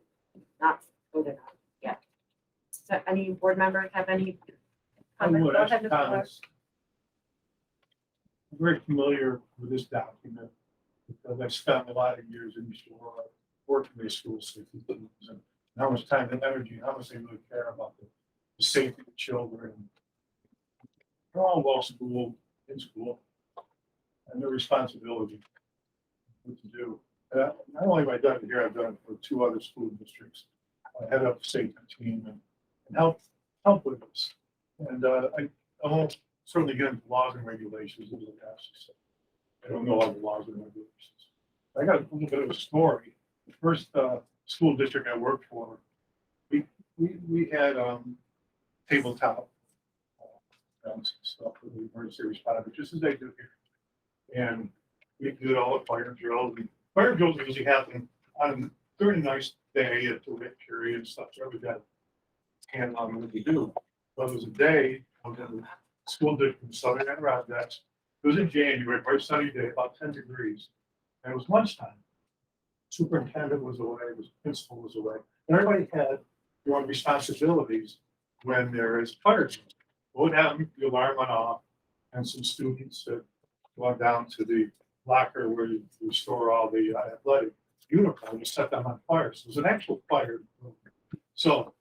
not voted on yet. So any board members have any comments? Go ahead, Mr. Miller. I'm very familiar with this document because I spent a lot of years in East Aurora working with school safety teams and how much time and energy, and how much they really care about the safety of children. They're all well schooled, in school, and their responsibility what to do. Not only have I done it here, I've done it for 2 other school districts. I head up the safety team and help with this. And I won't certainly get into laws and regulations as a pastor. I don't know all the laws and regulations. I got a little bit of a story. The first school district I worked for, we had tabletop stuff for the emergency responders, just as they do here. And we did all the fire drills. And fire drills usually happen on a very nice day at the wet period and stuff. So everybody got hand on what we do. But it was a day of the school district in Southern Adirondacks. It was in January, very sunny day, about 10 degrees. And it was lunchtime. Superintendent was away, the principal was away. And everybody had their own responsibilities when there is fire drill. What happened? The alarm went off, and some students had gone down to the locker where we store all the athletic uniforms and set them on fire. So it was an actual fire. So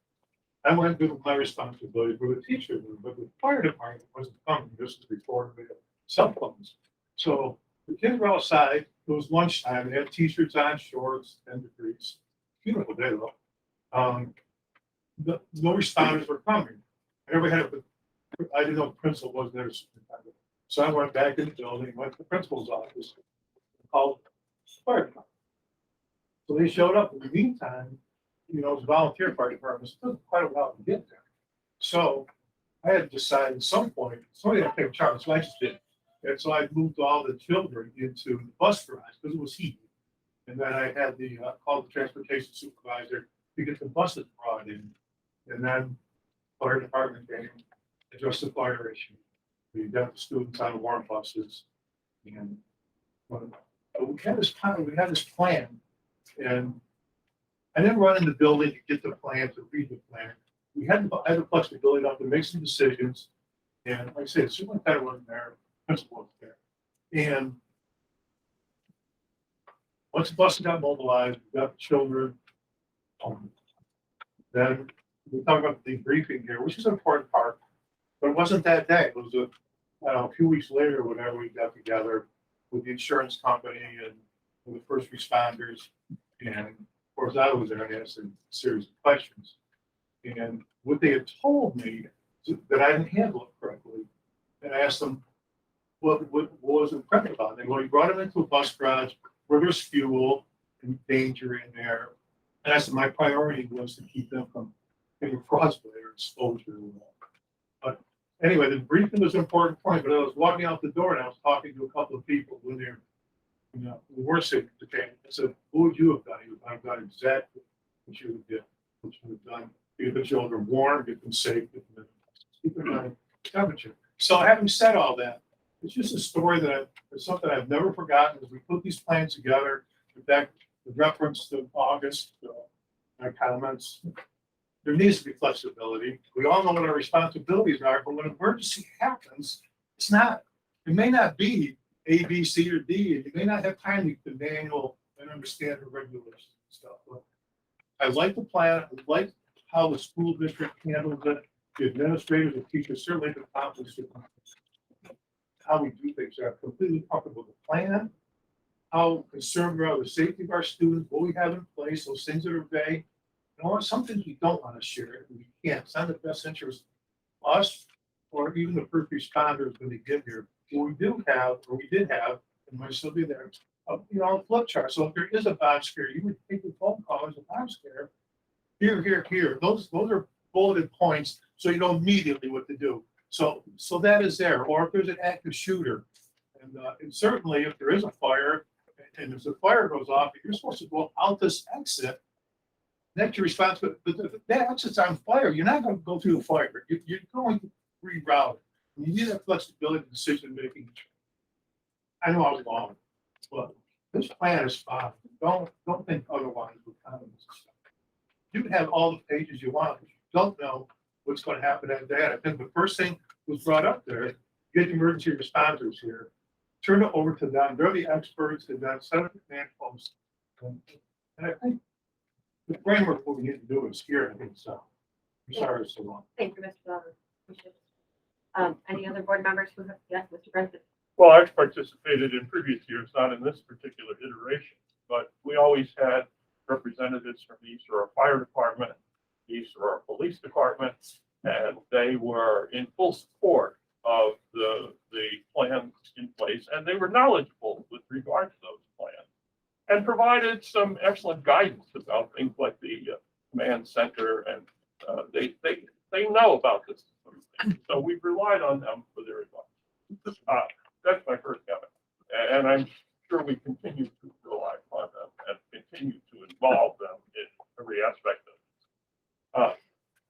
I went to do my responsibility for the teacher, but the fire department wasn't coming. This was before we had cell phones. So the kids were outside. It was lunchtime. They had t-shirts on, shorts, 10 degrees. Beautiful day though. No responders were coming. Everybody had I didn't know the principal was there. So I went back in the building, went to the principal's office, called the fire department. So they showed up. In the meantime, it was a volunteer fire department. So it took quite a while to get there. So I had to decide at some point, somebody had to take charge. So I just did. And so I moved all the children into the bus garage because it was heated. And then I had called the transportation supervisor to get the buses brought in. And then fire department came, addressed the fire issue. We got the students on warm buses. And we had this plan. And I didn't run in the building to get the plan, to read the plan. We had the flexibility enough to make some decisions. And like I said, the superintendent wasn't there, principal was there. And once the buses got mobilized, we got the children home. Then we talk about the debriefing here, which is an important part, but it wasn't that day. It was a few weeks later, whenever we got together with the insurance company and with the first responders. And of course, I was there and asked a series of questions. And what they had told me that I didn't handle it correctly. And I asked them, what was it correct about? And we brought them into a bus garage where there's fuel and danger in there. And I said, my priority was to keep them from getting frostbite or exposure. But anyway, the briefing was an important point, but I was walking out the door and I was talking to a couple of people when they're, the worst thing that came. I said, what would you have done? He would have done exactly what you did, what you would have done. Get the children warm, get them safe, keep them on temperature. So having said all that, it's just a story it's something I've never forgotten as we put these plans together. In fact, the reference to August, my comments, there needs to be flexibility. We all know what our responsibilities are, but when an emergency happens, it may not be A, B, C, or D, and you may not have time to manual and understand the regulations and stuff. But I like the plan. I like how the school district handles it. The administrators and teachers certainly have accomplished it. How we do things. I'm completely comfortable with the plan, how concerned we are with the safety of our students, what we have in place, those things that are vague. Some things we don't want to share. We can't. It's not in the best interest of us or even the first responders when they get here. What we do have, or we did have, and might still be there, a flip chart. So if there is a bomb scare, you would take the phone call as a bomb scare. Here. Those are bulleted points, so you know immediately what to do. So that is there. Or if there's an active shooter, and certainly if there is a fire, and if the fire goes off, you're supposed to go out this exit. That's your responsibility. But if that exit's on fire, you're not going to go through the fire. You're going to reroute. You need that flexibility, decision making. I know I was wrong, but this plan is fine. Don't think otherwise with comments and stuff. You can have all the pages you want, but you don't know what's going to happen that day. I think the first thing was brought up there, get the emergency responders here, turn it over to them. They're the experts, and then set up the command posts. And I think the framework, what we need to do is here, I think so. I'm sorry, it's so long. Thank you, Mr. Bowler. Appreciate it. Any other board members who have, yes, Mr. Brunson? Well, I've participated in previous years, not in this particular iteration, but we always had representatives from the East Aurora Fire Department, the East Aurora Police Department, and they were in full support of the plans in place, and they were knowledgeable with regard to those plans, and provided some excellent guidance about things like the command center, and they know about this sort of thing. So we've relied on them for their advice. That's my first comment, and I'm sure we continue to rely on them and continue to involve them in every aspect of it.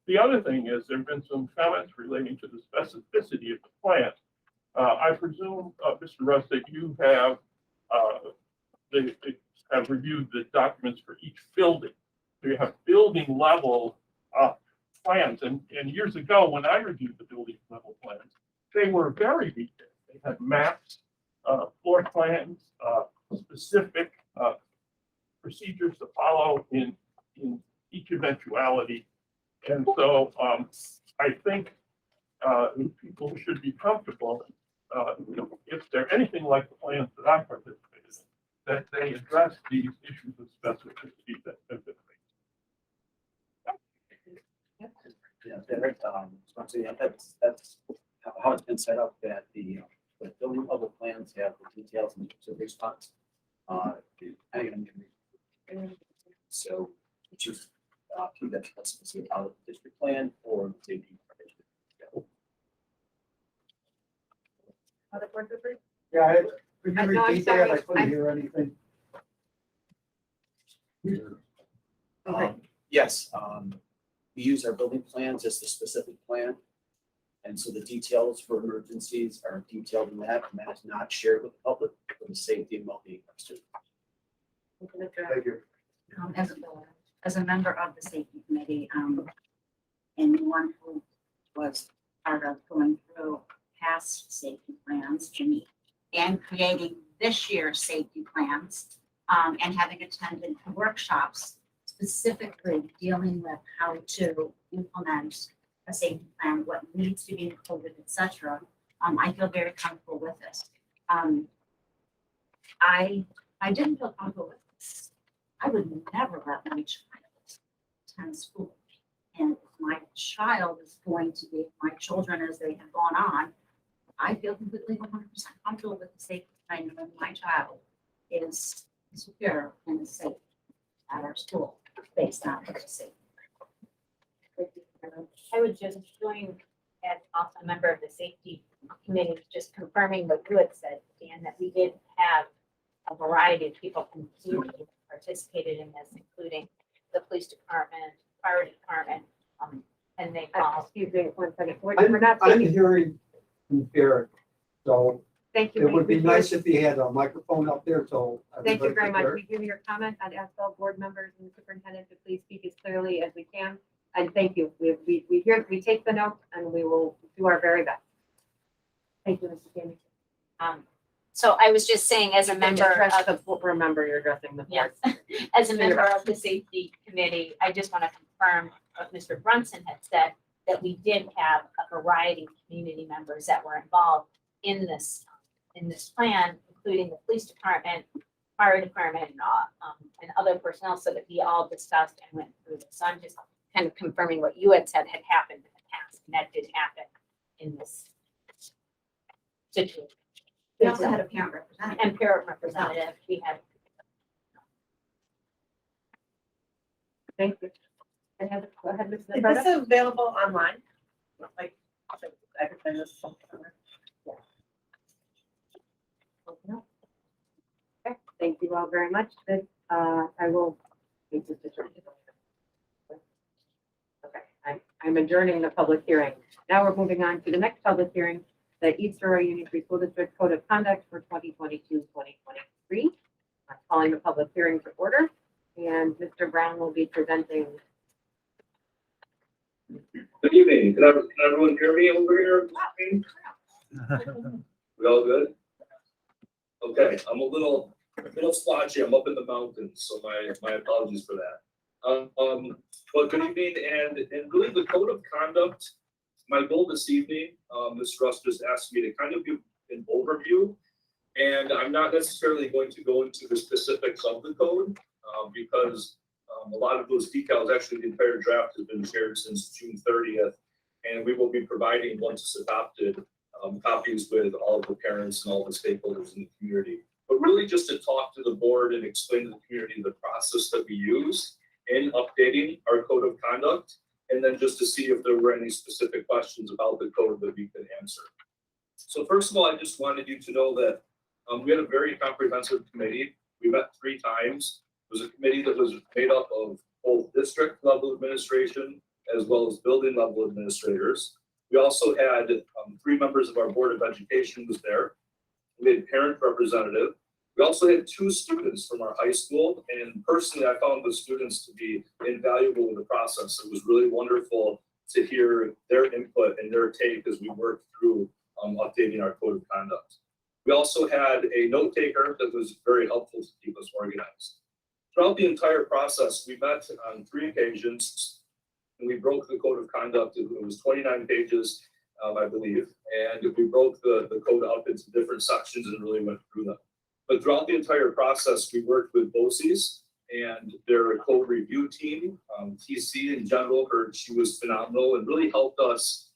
The other thing is there have been some comments relating to the specificity of the plan. I presume, Mr. Russ, that you have they have reviewed the documents for each building. So you have building level plans, and years ago when I reviewed the building level plans, they were very detailed. They had maps, floor plans, specific procedures to follow in each eventuality. And so I think people should be comfortable, if they're anything like the plans that I participated in, that they address these issues of specificity that have been raised. Yeah, Derek, so yeah, that's how it's been set up, that the building level plans have the details and survey spots. So, which is, that's specific out of the district plan or safety. Other board members? Yeah, could you No, I'm repeat that? I sorry. couldn't hear anything. Okay. Yes, we use our building plans as the specific plan. And so the details for emergencies are detailed in that, and that is not shared with the public for the safety and well-being of students. Thank you. As a member of the safety committee, and one who was part of going through past safety plans and creating this year's safety plans, and having attended workshops specifically dealing with how to implement a safety plan, what needs to be included, etc. I feel very comfortable with this. I didn't feel comfortable with this. I would never let my child attend school. And if my child is going to be, my children as they have gone on, I feel completely 100% comfortable with the safety plan when my child is secure and is safe at our school based on the safety. I would just join as also a member of the safety committee, just confirming what you had said, Dan, that we did have a variety of people from the community participated in this, including the police department, fire department, and they all. Excuse me, 1 second. We're I'm not taking, hearing from Derek, so thank you. it would be nice if he had a microphone up there, so. Thank you everybody very could much. hear. We give your comment. I'd ask all board members and the superintendent to please speak as clearly as we can. And thank you. We hear, we take the note and we will do our very best. Thank you, Mr. Jamie. So I was just saying, as a member Address of, remember you're addressing the board. yes, as a member of the safety committee, I just want to confirm what Mr. Brunson had said, that we did have a variety of community members that were involved in this plan, including the police department, fire department, and other personnel, so that we all discussed and went through this. So I'm just kind of confirming what you had said had happened in the past, and that did happen in this situation. We also had a parent representative. And parent representative, we had. Thank you. Go ahead, Ms. Is Naprata. this available online? Like, I could send this somewhere. Okay, thank you all very much. This, I will. Okay, I'm adjourning the public hearing. Now we're moving on to the next public hearing, the East Aurora Union Free School District Code of Conduct for 2022-2023. I'm calling the public hearing to order, and Mr. Brown will be presenting. Good evening. Can everyone hear me over here? We all good? Okay, I'm a little splotchy. I'm up in the mountains, so my apologies for that. Well, good evening, and really the code of conduct, my goal this evening, Ms. Russ just asked me to kind of give an overview. And I'm not necessarily going to go into the specifics of the code, because a lot of those details, actually the entire draft has been shared since June 30th. And we will be providing, once it's adopted, copies with all of the parents and all the stakeholders in the community. But really just to talk to the board and explain to the community the process that we use in updating our code of conduct, and then just to see if there were any specific questions about the code that we could answer. So first of all, I just wanted you to know that we had a very comprehensive committee. We met 3 times. It was a committee that was made up of both district level administration as well as building level administrators. We also had 3 members of our Board of Education was there. We had parent representative. We also had 2 students from our high school, and personally, I found the students to be invaluable in the process. It was really wonderful to hear their input and their take as we worked through updating our code of conduct. We also had a note taker that was very helpful to keep us organized. Throughout the entire process, we met on 3 occasions, and we broke the code of conduct. It was 29 pages, I believe, and we broke the code up into different sections and really went through them. But throughout the entire process, we worked with BOCES and their code review team. TC in general, she was phenomenal and really helped us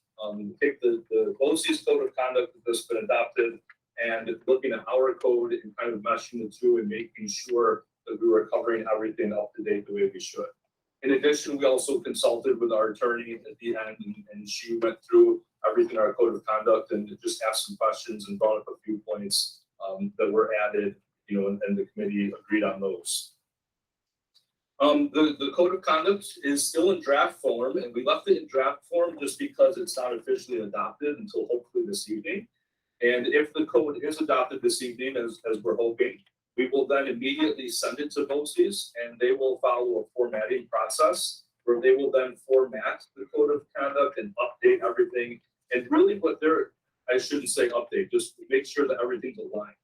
pick the BOCES code of conduct that's been adopted and looking at our code and kind of meshing the 2 and making sure that we were covering everything up to date the way we should. In addition, we also consulted with our attorney at the end, and she went through everything in our code of conduct and just asked some questions and brought up a few points that were added, and the committee agreed on those. The code of conduct is still in draft form, and we left it in draft form just because it's not officially adopted until hopefully this evening. And if the code is adopted this evening, as we're hoping, we will then immediately send it to BOCES, and they will follow a formatting process where they will then format the code of conduct and update everything. And really I shouldn't say update, just make sure that everything's aligned.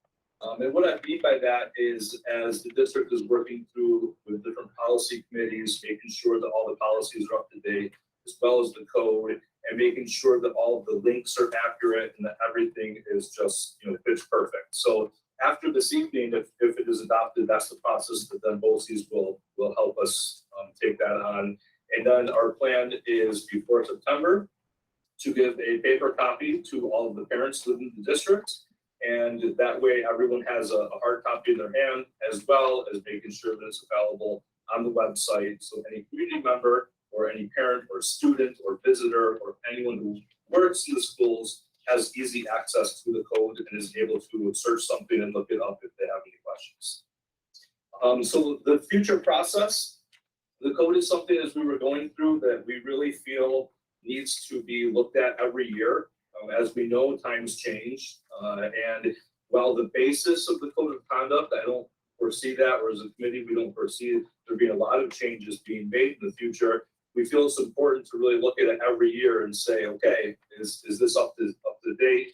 And what I mean by that is, as the district is working through with different policy committees, making sure that all the policies are up to date, as well as the code, and making sure that all of the links are accurate and that everything is just, pitch perfect. So after this evening, if it is adopted, that's the process that then BOCES will help us take that on. And then our plan is before September to give a paper copy to all of the parents within the district. And that way everyone has a hard copy in their hand, as well as making sure that it's available on the website. So any community member or any parent or student or visitor or anyone who works in the schools has easy access to the code and is able to search something and look it up if they have any questions. So the future process, the code is something as we were going through that we really feel needs to be looked at every year. As we know, times change. And while the basis of the code of conduct, I don't foresee that, or as a committee, we don't foresee there being a lot of changes being made in the future. We feel it's important to really look at it every year and say, okay, is this up to date?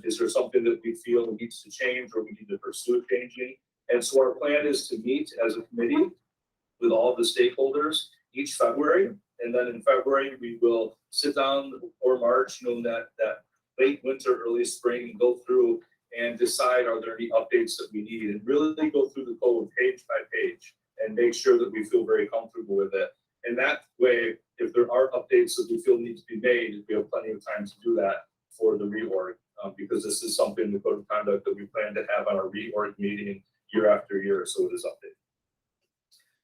Is there something that we feel needs to change or we need to pursue changing? And so our plan is to meet as a committee with all the stakeholders each February. And then in February, we will sit down or March, that late winter, early spring, and go through and decide, are there any updates that we need? And really go through the code page by page and make sure that we feel very comfortable with it. And that way, if there are updates that we feel need to be made, we have plenty of time to do that for the reorg, because this is something, the code of conduct, that we plan to have on our reorg meeting year after year, so it is updated.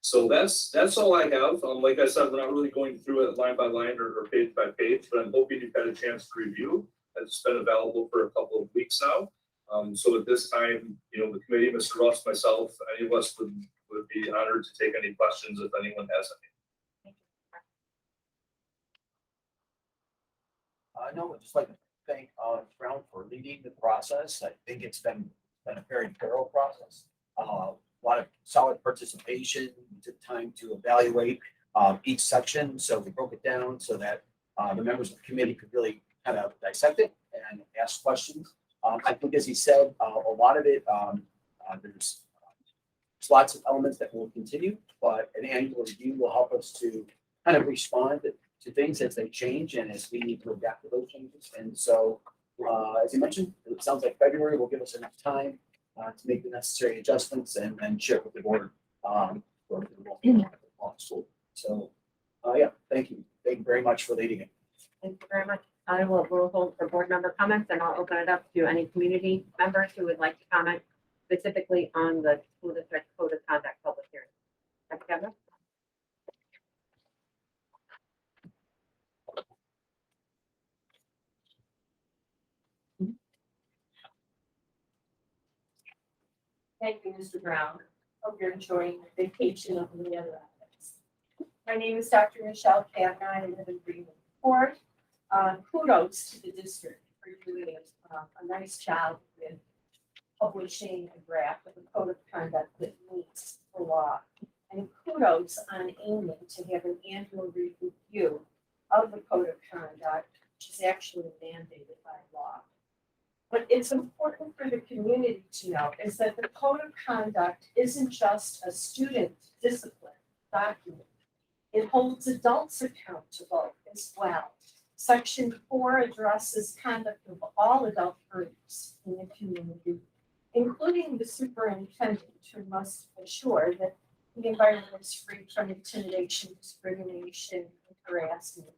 So that's all I have. Like I said, we're not really going through it line by line or page by page, but I'm hoping you've had a chance to review. It's been available for a couple of weeks now. So at this time, the committee, Mr. Ross, myself, any of us would be honored to take any questions if anyone has any. No, I'd just like to thank Brown for leading the process. I think it's been a very thorough process. A lot of solid participation. We took time to evaluate each section, so we broke it down so that the members of the committee could really kind of dissect it and ask questions. I think, as he said, a lot of it, there's There's lots of elements that will continue, but an annual review will help us to kind of respond to things as they change and as we need to adapt to those changes. And so, as you mentioned, it sounds like February will give us enough time to make the necessary adjustments and then share with the board for the school. So, yeah, thank you. Thank you very much for leading it. Thank you very much. I will hold for board member comments and I'll open it up to any community members who would like to comment specifically on the school district code of conduct public hearing. Dr. Kavanaugh? Thank you, Mr. Brown. Hope you're enjoying your vacation up in the other islands. My name is Dr. Michelle Kavanaugh. I live in Greenwood. Kudos to the district for doing a nice job with publishing a draft of a code of conduct that meets the law. And kudos on aiming to have an annual review of the code of conduct, which is actually mandated by law. What it's important for the community to know is that the code of conduct isn't just a student discipline document. It holds adults accountable as well. Section 4 addresses conduct of all adult groups in the community, including the superintendent, who must ensure that the environment is free from intimidation, discrimination, and harassment.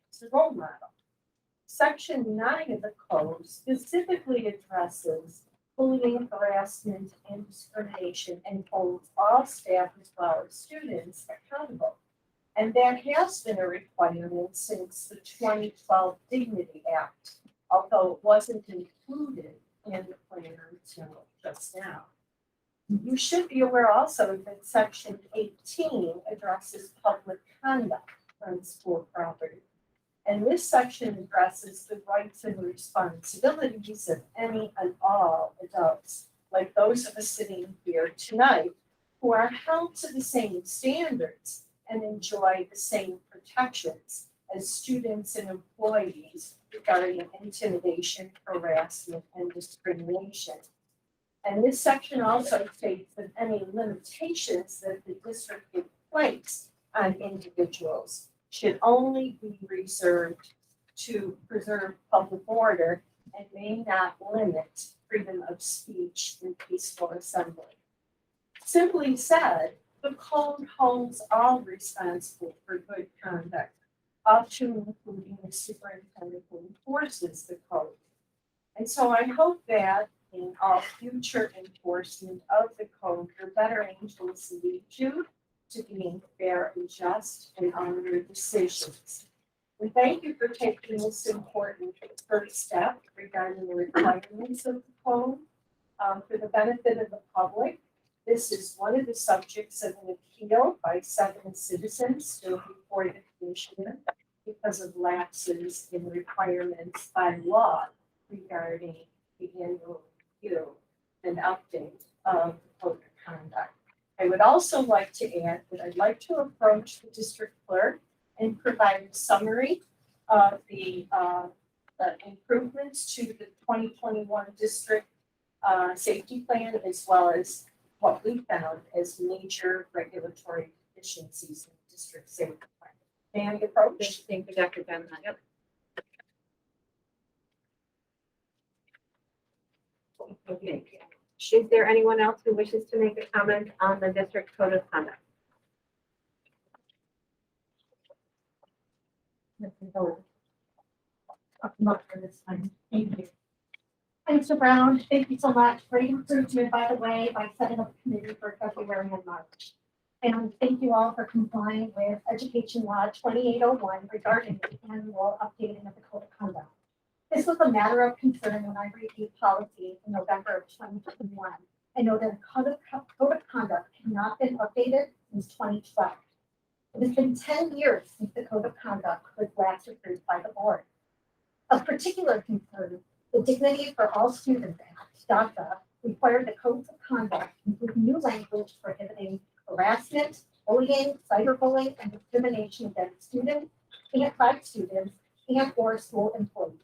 It's a role model. Section 9 of the code specifically addresses bullying, harassment, and discrimination and holds all staff as well as students accountable. And that has been a requirement since the 2012 Dignity Act, although it wasn't included in the plan until just now. You should be aware also that Section 18 addresses public conduct on school property. And this section addresses the rights and responsibilities of any and all adults, like those of us sitting here tonight, who are held to the same standards and enjoy the same protections as students and employees regarding intimidation, harassment, and discrimination. And this section also states that any limitations that the district would place on individuals should only be reserved to preserve public order and may not limit freedom of speech and peaceful assembly. Simply said, the code holds all responsible for good conduct, up to and including the superintendent who enforces the code. And so I hope that in all future enforcement of the code, your better angels lead you to being fair and just and honor your decisions. We thank you for taking this important first step regarding the requirements of the code for the benefit of the public. This is one of the subjects of an appeal by 7 citizens still before the commissioner because of lapses in requirements by law regarding the annual review and update of the code of conduct. I would also like to add that I'd like to approach the district clerk and provide a summary of the improvements to the 2021 district safety plan, as well as what we found as major regulatory deficiencies in the district safety plan. May I approach? Thank you, Dr. Kavanaugh. Yep. Okay. Is there anyone else who wishes to make a comment on the district code of conduct? I'll come up for this time. Thank you. Mr. Brown, thank you so much. Great improvement, by the way, by setting up a committee for February and March. And thank you all for complying with Education Law 2801 regarding the annual updating of the code of conduct. This was a matter of concern when I reviewed policy in November of 2021. I know that a code of conduct has not been updated since 2012. It has been 10 years since the code of conduct was last approved by the board. Of particular concern, the Dignity for All Students Act, DACA, required the codes of conduct include new language prohibiting harassment, bullying, cyberbullying, and discrimination against students and by students and or school employees.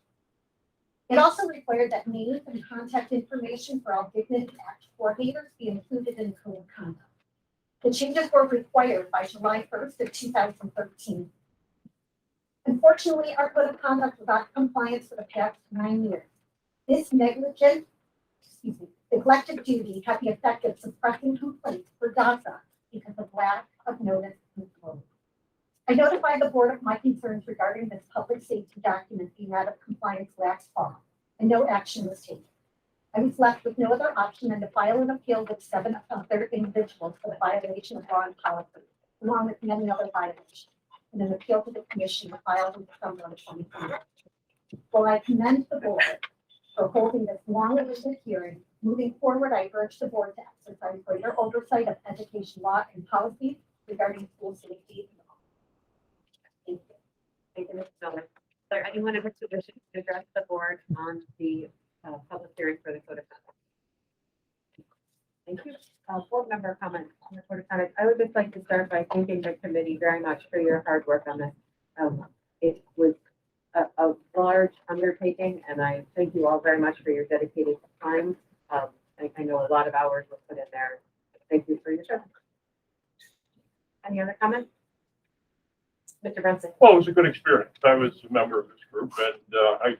It also required that names and contact information for all Dignity Act coordinators be included in the code of changes were required by July 1st of 2013. Unfortunately, our code of conduct was out of compliance for the past 9 years. This negligent, neglected duty had the effect of suppressing complaints for DASA because of lack of notice and flow. I notified the board of my concerns regarding this public safety document being out of compliance last fall, and no action was taken. I was left with no other option than to file an appeal with 7 other individuals for the violation of law and policy, along with many other violations, and an appeal to the commission filed in December of 2020. While I commend the board for holding this long-awaited hearing, moving forward, I urge the board to exercise greater oversight of education law and policy regarding school safety. Thank you. Thank you, Ms. Miller. Is there anyone in this position to address the board on the public hearing for the code of conduct? Thank you. Board member comments on the code of conduct. I would just like to start by thanking the committee very much for your hard work on this. It was a large undertaking, and I thank you all very much for your dedicated time. I know a lot of hours were put in there. Thank you for your time. Any other comments? Mr. Benson? Well, it was a good experience. I was a member of this group, and I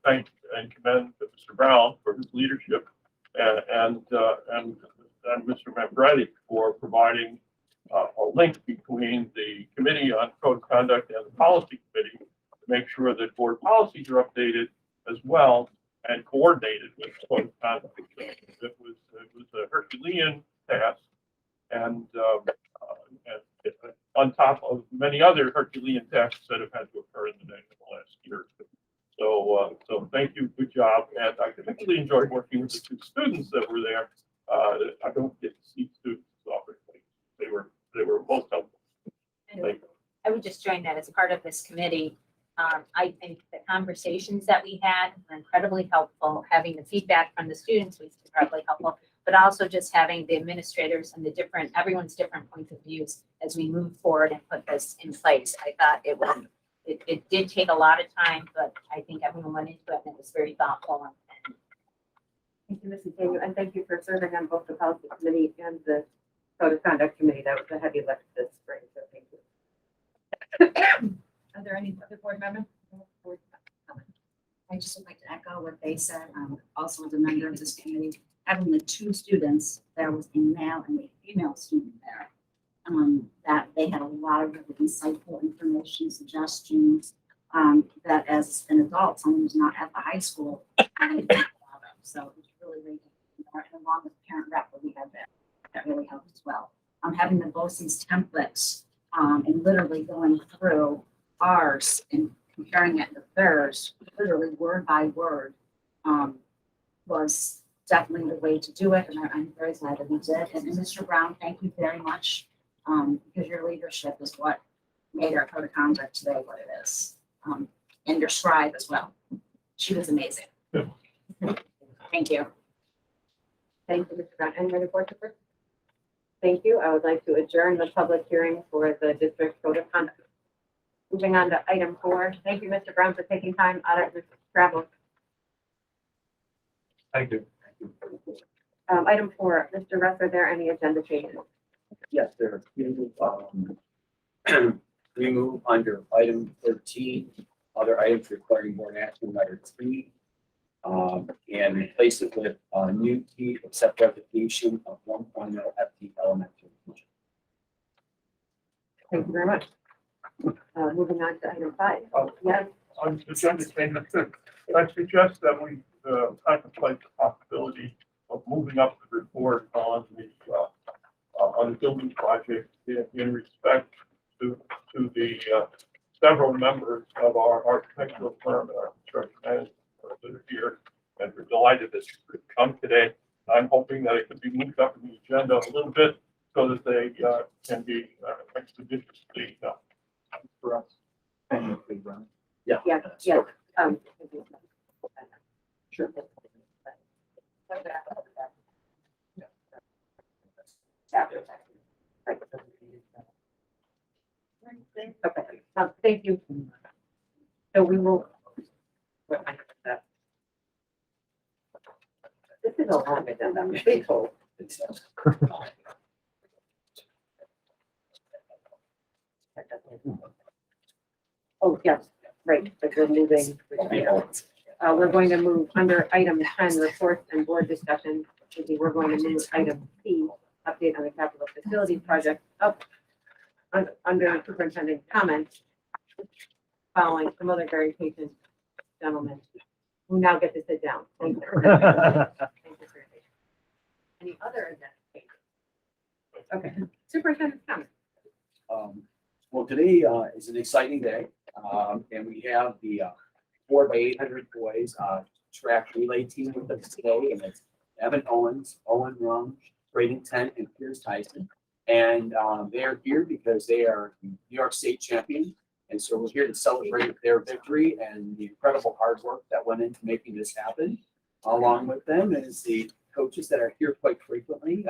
thank and commend Mr. Brown for his leadership and Mr. Mambrati for providing a link between the Committee on Code of Conduct and the Policy Committee to make sure that board policies are updated as well and coordinated with Code of Conduct. It was a Herculean task, and on top of many other Herculean tasks that have had to occur in the last year. So thank you, good job, and I particularly enjoyed working with the 2 students that were there. I don't get to see students often. They were most helpful. Thank you. I would just join that as part of this committee. I think the conversations that we had were incredibly helpful. Having the feedback from the students was incredibly helpful, but also just having the administrators and everyone's different points of views as we move forward and put this in place. I thought it did take a lot of time, but I think everyone went into it and it was very thoughtful. Thank you, Mrs. Daniel, and thank you for serving on both the policy committee and the code of conduct committee. That was a heavy lift this spring, so thank you. Are there any other board members? I just would like to echo what they said. Also as a member of this committee, having the 2 students, there was a male and a female student there. That they had a lot of really insightful information, suggestions, that as an adult, someone who's not at the high school, I didn't think about them. So it was really great. And along with parent rep that we had there, that really helped as well. Having the BOCES templates, and literally going through ours and comparing it to theirs, literally word by word, was definitely the way to do it. And I'm very glad that we did. And Mr. Brown, thank you very much. Because your leadership is what made our code of conduct today what it is. And your scribe as well. She was amazing. Thank you. Thank you, Mr. Brown. Any other board members? Thank you. I would like to adjourn the public hearing for the district code of conduct. Moving on to item 4. Thank you, Mr. Brown, for taking time out of your travel. Thank you. Item 4, Mr. Russ, are there any agenda changes? Yes, there are we move under item 13, other items requiring board action, letter 3, and replace it with a new key accept revocation of 1.0 FT elementary. Thank you very much. Moving on to item 5. Yes. On the agenda statement, I suggest that we contemplate the possibility of moving up the report on the building project in respect to the several members of our architectural firm and our construction management that are here, and we're delighted that you could come today. I'm hoping that it could be moved up in the agenda a little bit so that they can be expeditiously for us. Yeah. Yeah. Sure. Okay. Thank you. So we will. This is a long agenda. I'm being told. Oh, yes, right, but we're moving. We're going to move under item 10, reports and board discussion. We're going to move item C, update on the capital facility project up under superintendent comments, following some other very patient gentlemen who now get to sit down. Thank you. Thank you for your patience. Any other agenda? Okay, superintendent's comments. Well, today is an exciting day, and we have the 4x800 boys track relay team with us today, and it's Evan Owens, Owen Rum, Braden Tent, and Piers Tyson. And they are here because they are New York State champion, and so we're here to celebrate their victory and the incredible hard work that went into making this happen. Along with them is the coaches that are here quite frequently.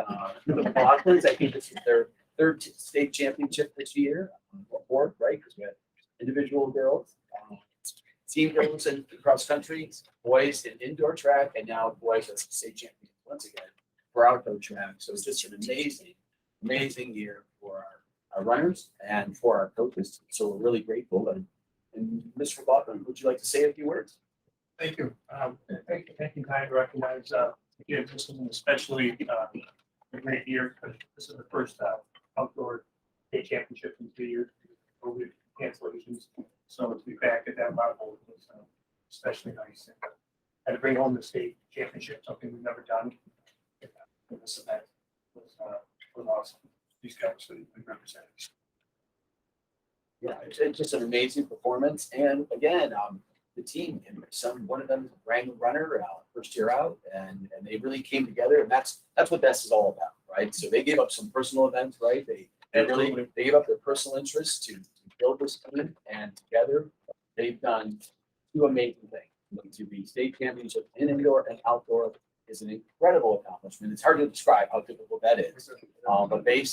The Blocklins, I think this is their third state championship this year, or fourth, right? Because we had individual girls, team girls in cross country, boys in indoor track, and now boys are state champions once again for outdoor track. So it's just an amazing year for our runners and for our coaches. So we're really grateful. And Mr. Bachman, would you like to say a few words? Thank you. Taking time to recognize, again, this is especially a great year because this is the first outdoor state championship in 2 years. COVID cancellations. So to be back at that level was especially nice. And to bring home the state championship, something we've never done in this event, was awesome. These guys that we represented. Yeah, it's just an amazing performance. And again, the team, and one of them is a brand new runner, first year out, and they really came together, and that's what this is all about, right? So they gave up some personal events, right? They gave up their personal interests to build this team, and together they've done two amazing things. To be state championship in indoor and outdoor is an incredible accomplishment. It's hard to describe how difficult that is, but they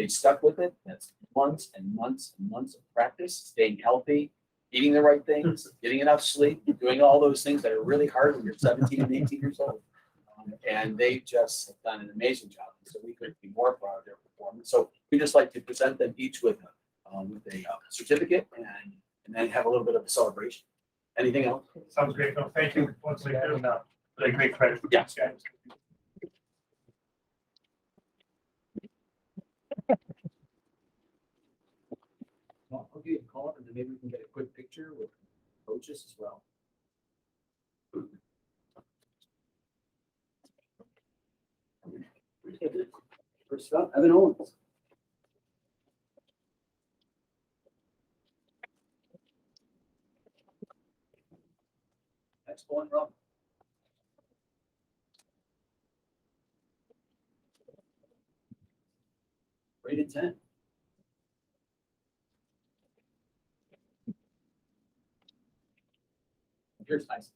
stuck with it. That's months and months and months of practice, staying healthy, eating the right things, getting enough sleep, doing all those things that are really hard when you're 17 and 18 years old. And they just have done an amazing job. So we couldn't be more proud of their performance. So we just like to present them each with a certificate and then have a little bit of a celebration. Anything else? Sounds great. No, thank you once again for the great credit. Yes, guys. Well, I'll give you a call and then maybe we can get a quick picture with coaches as well. First up, Evan Owens. Next one, Rob. Rated 10. Here's nice.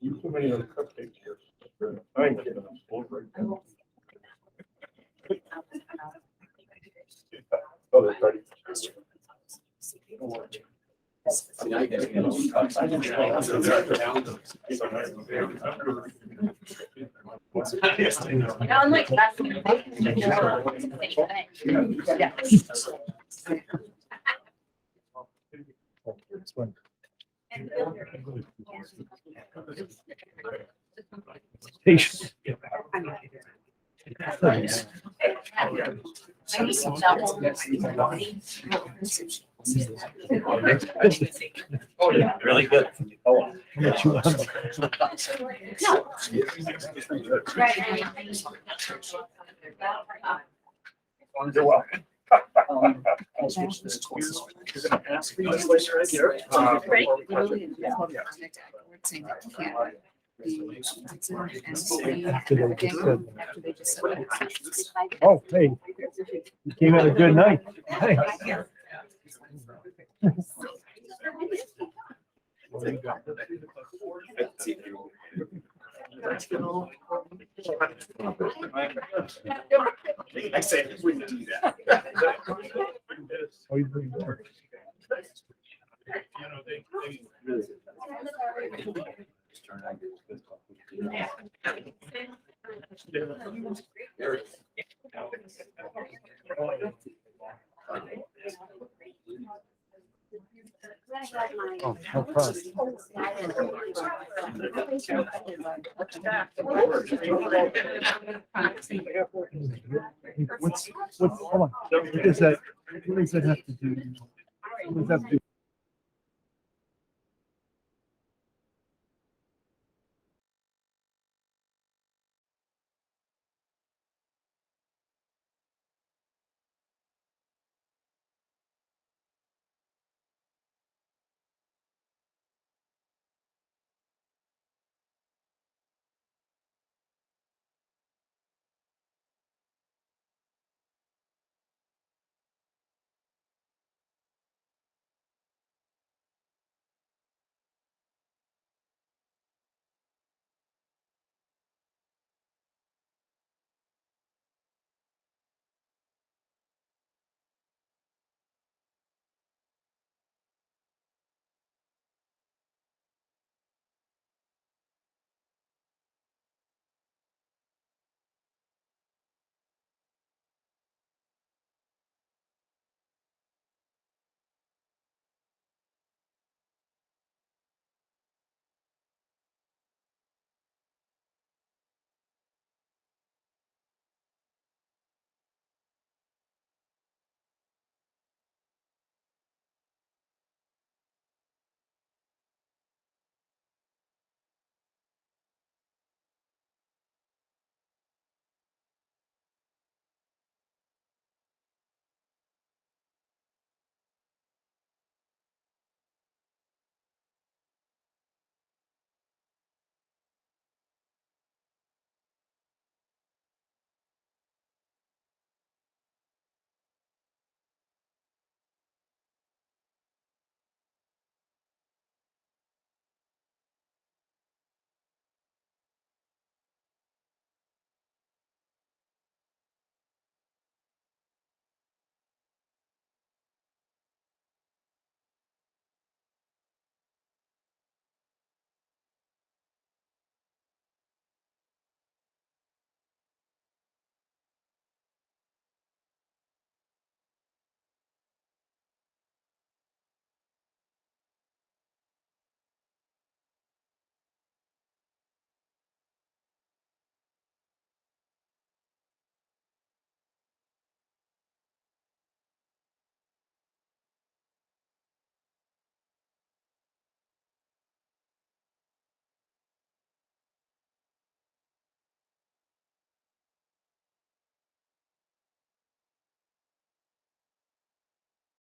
You too many of the cupcakes here. I ain't getting them full right now. Oh, that's right. No, unlike last year. Patient. Oh, yeah, really good. Oh, You're welcome. I'll switch this course. You're gonna ask me this later right here. After they just said. Oh, hey, you came out a good night. Hey. I said, we wouldn't do that. Oh, you bring it up. Oh, no problem. Hold on. What does that have to do? What does that have to do?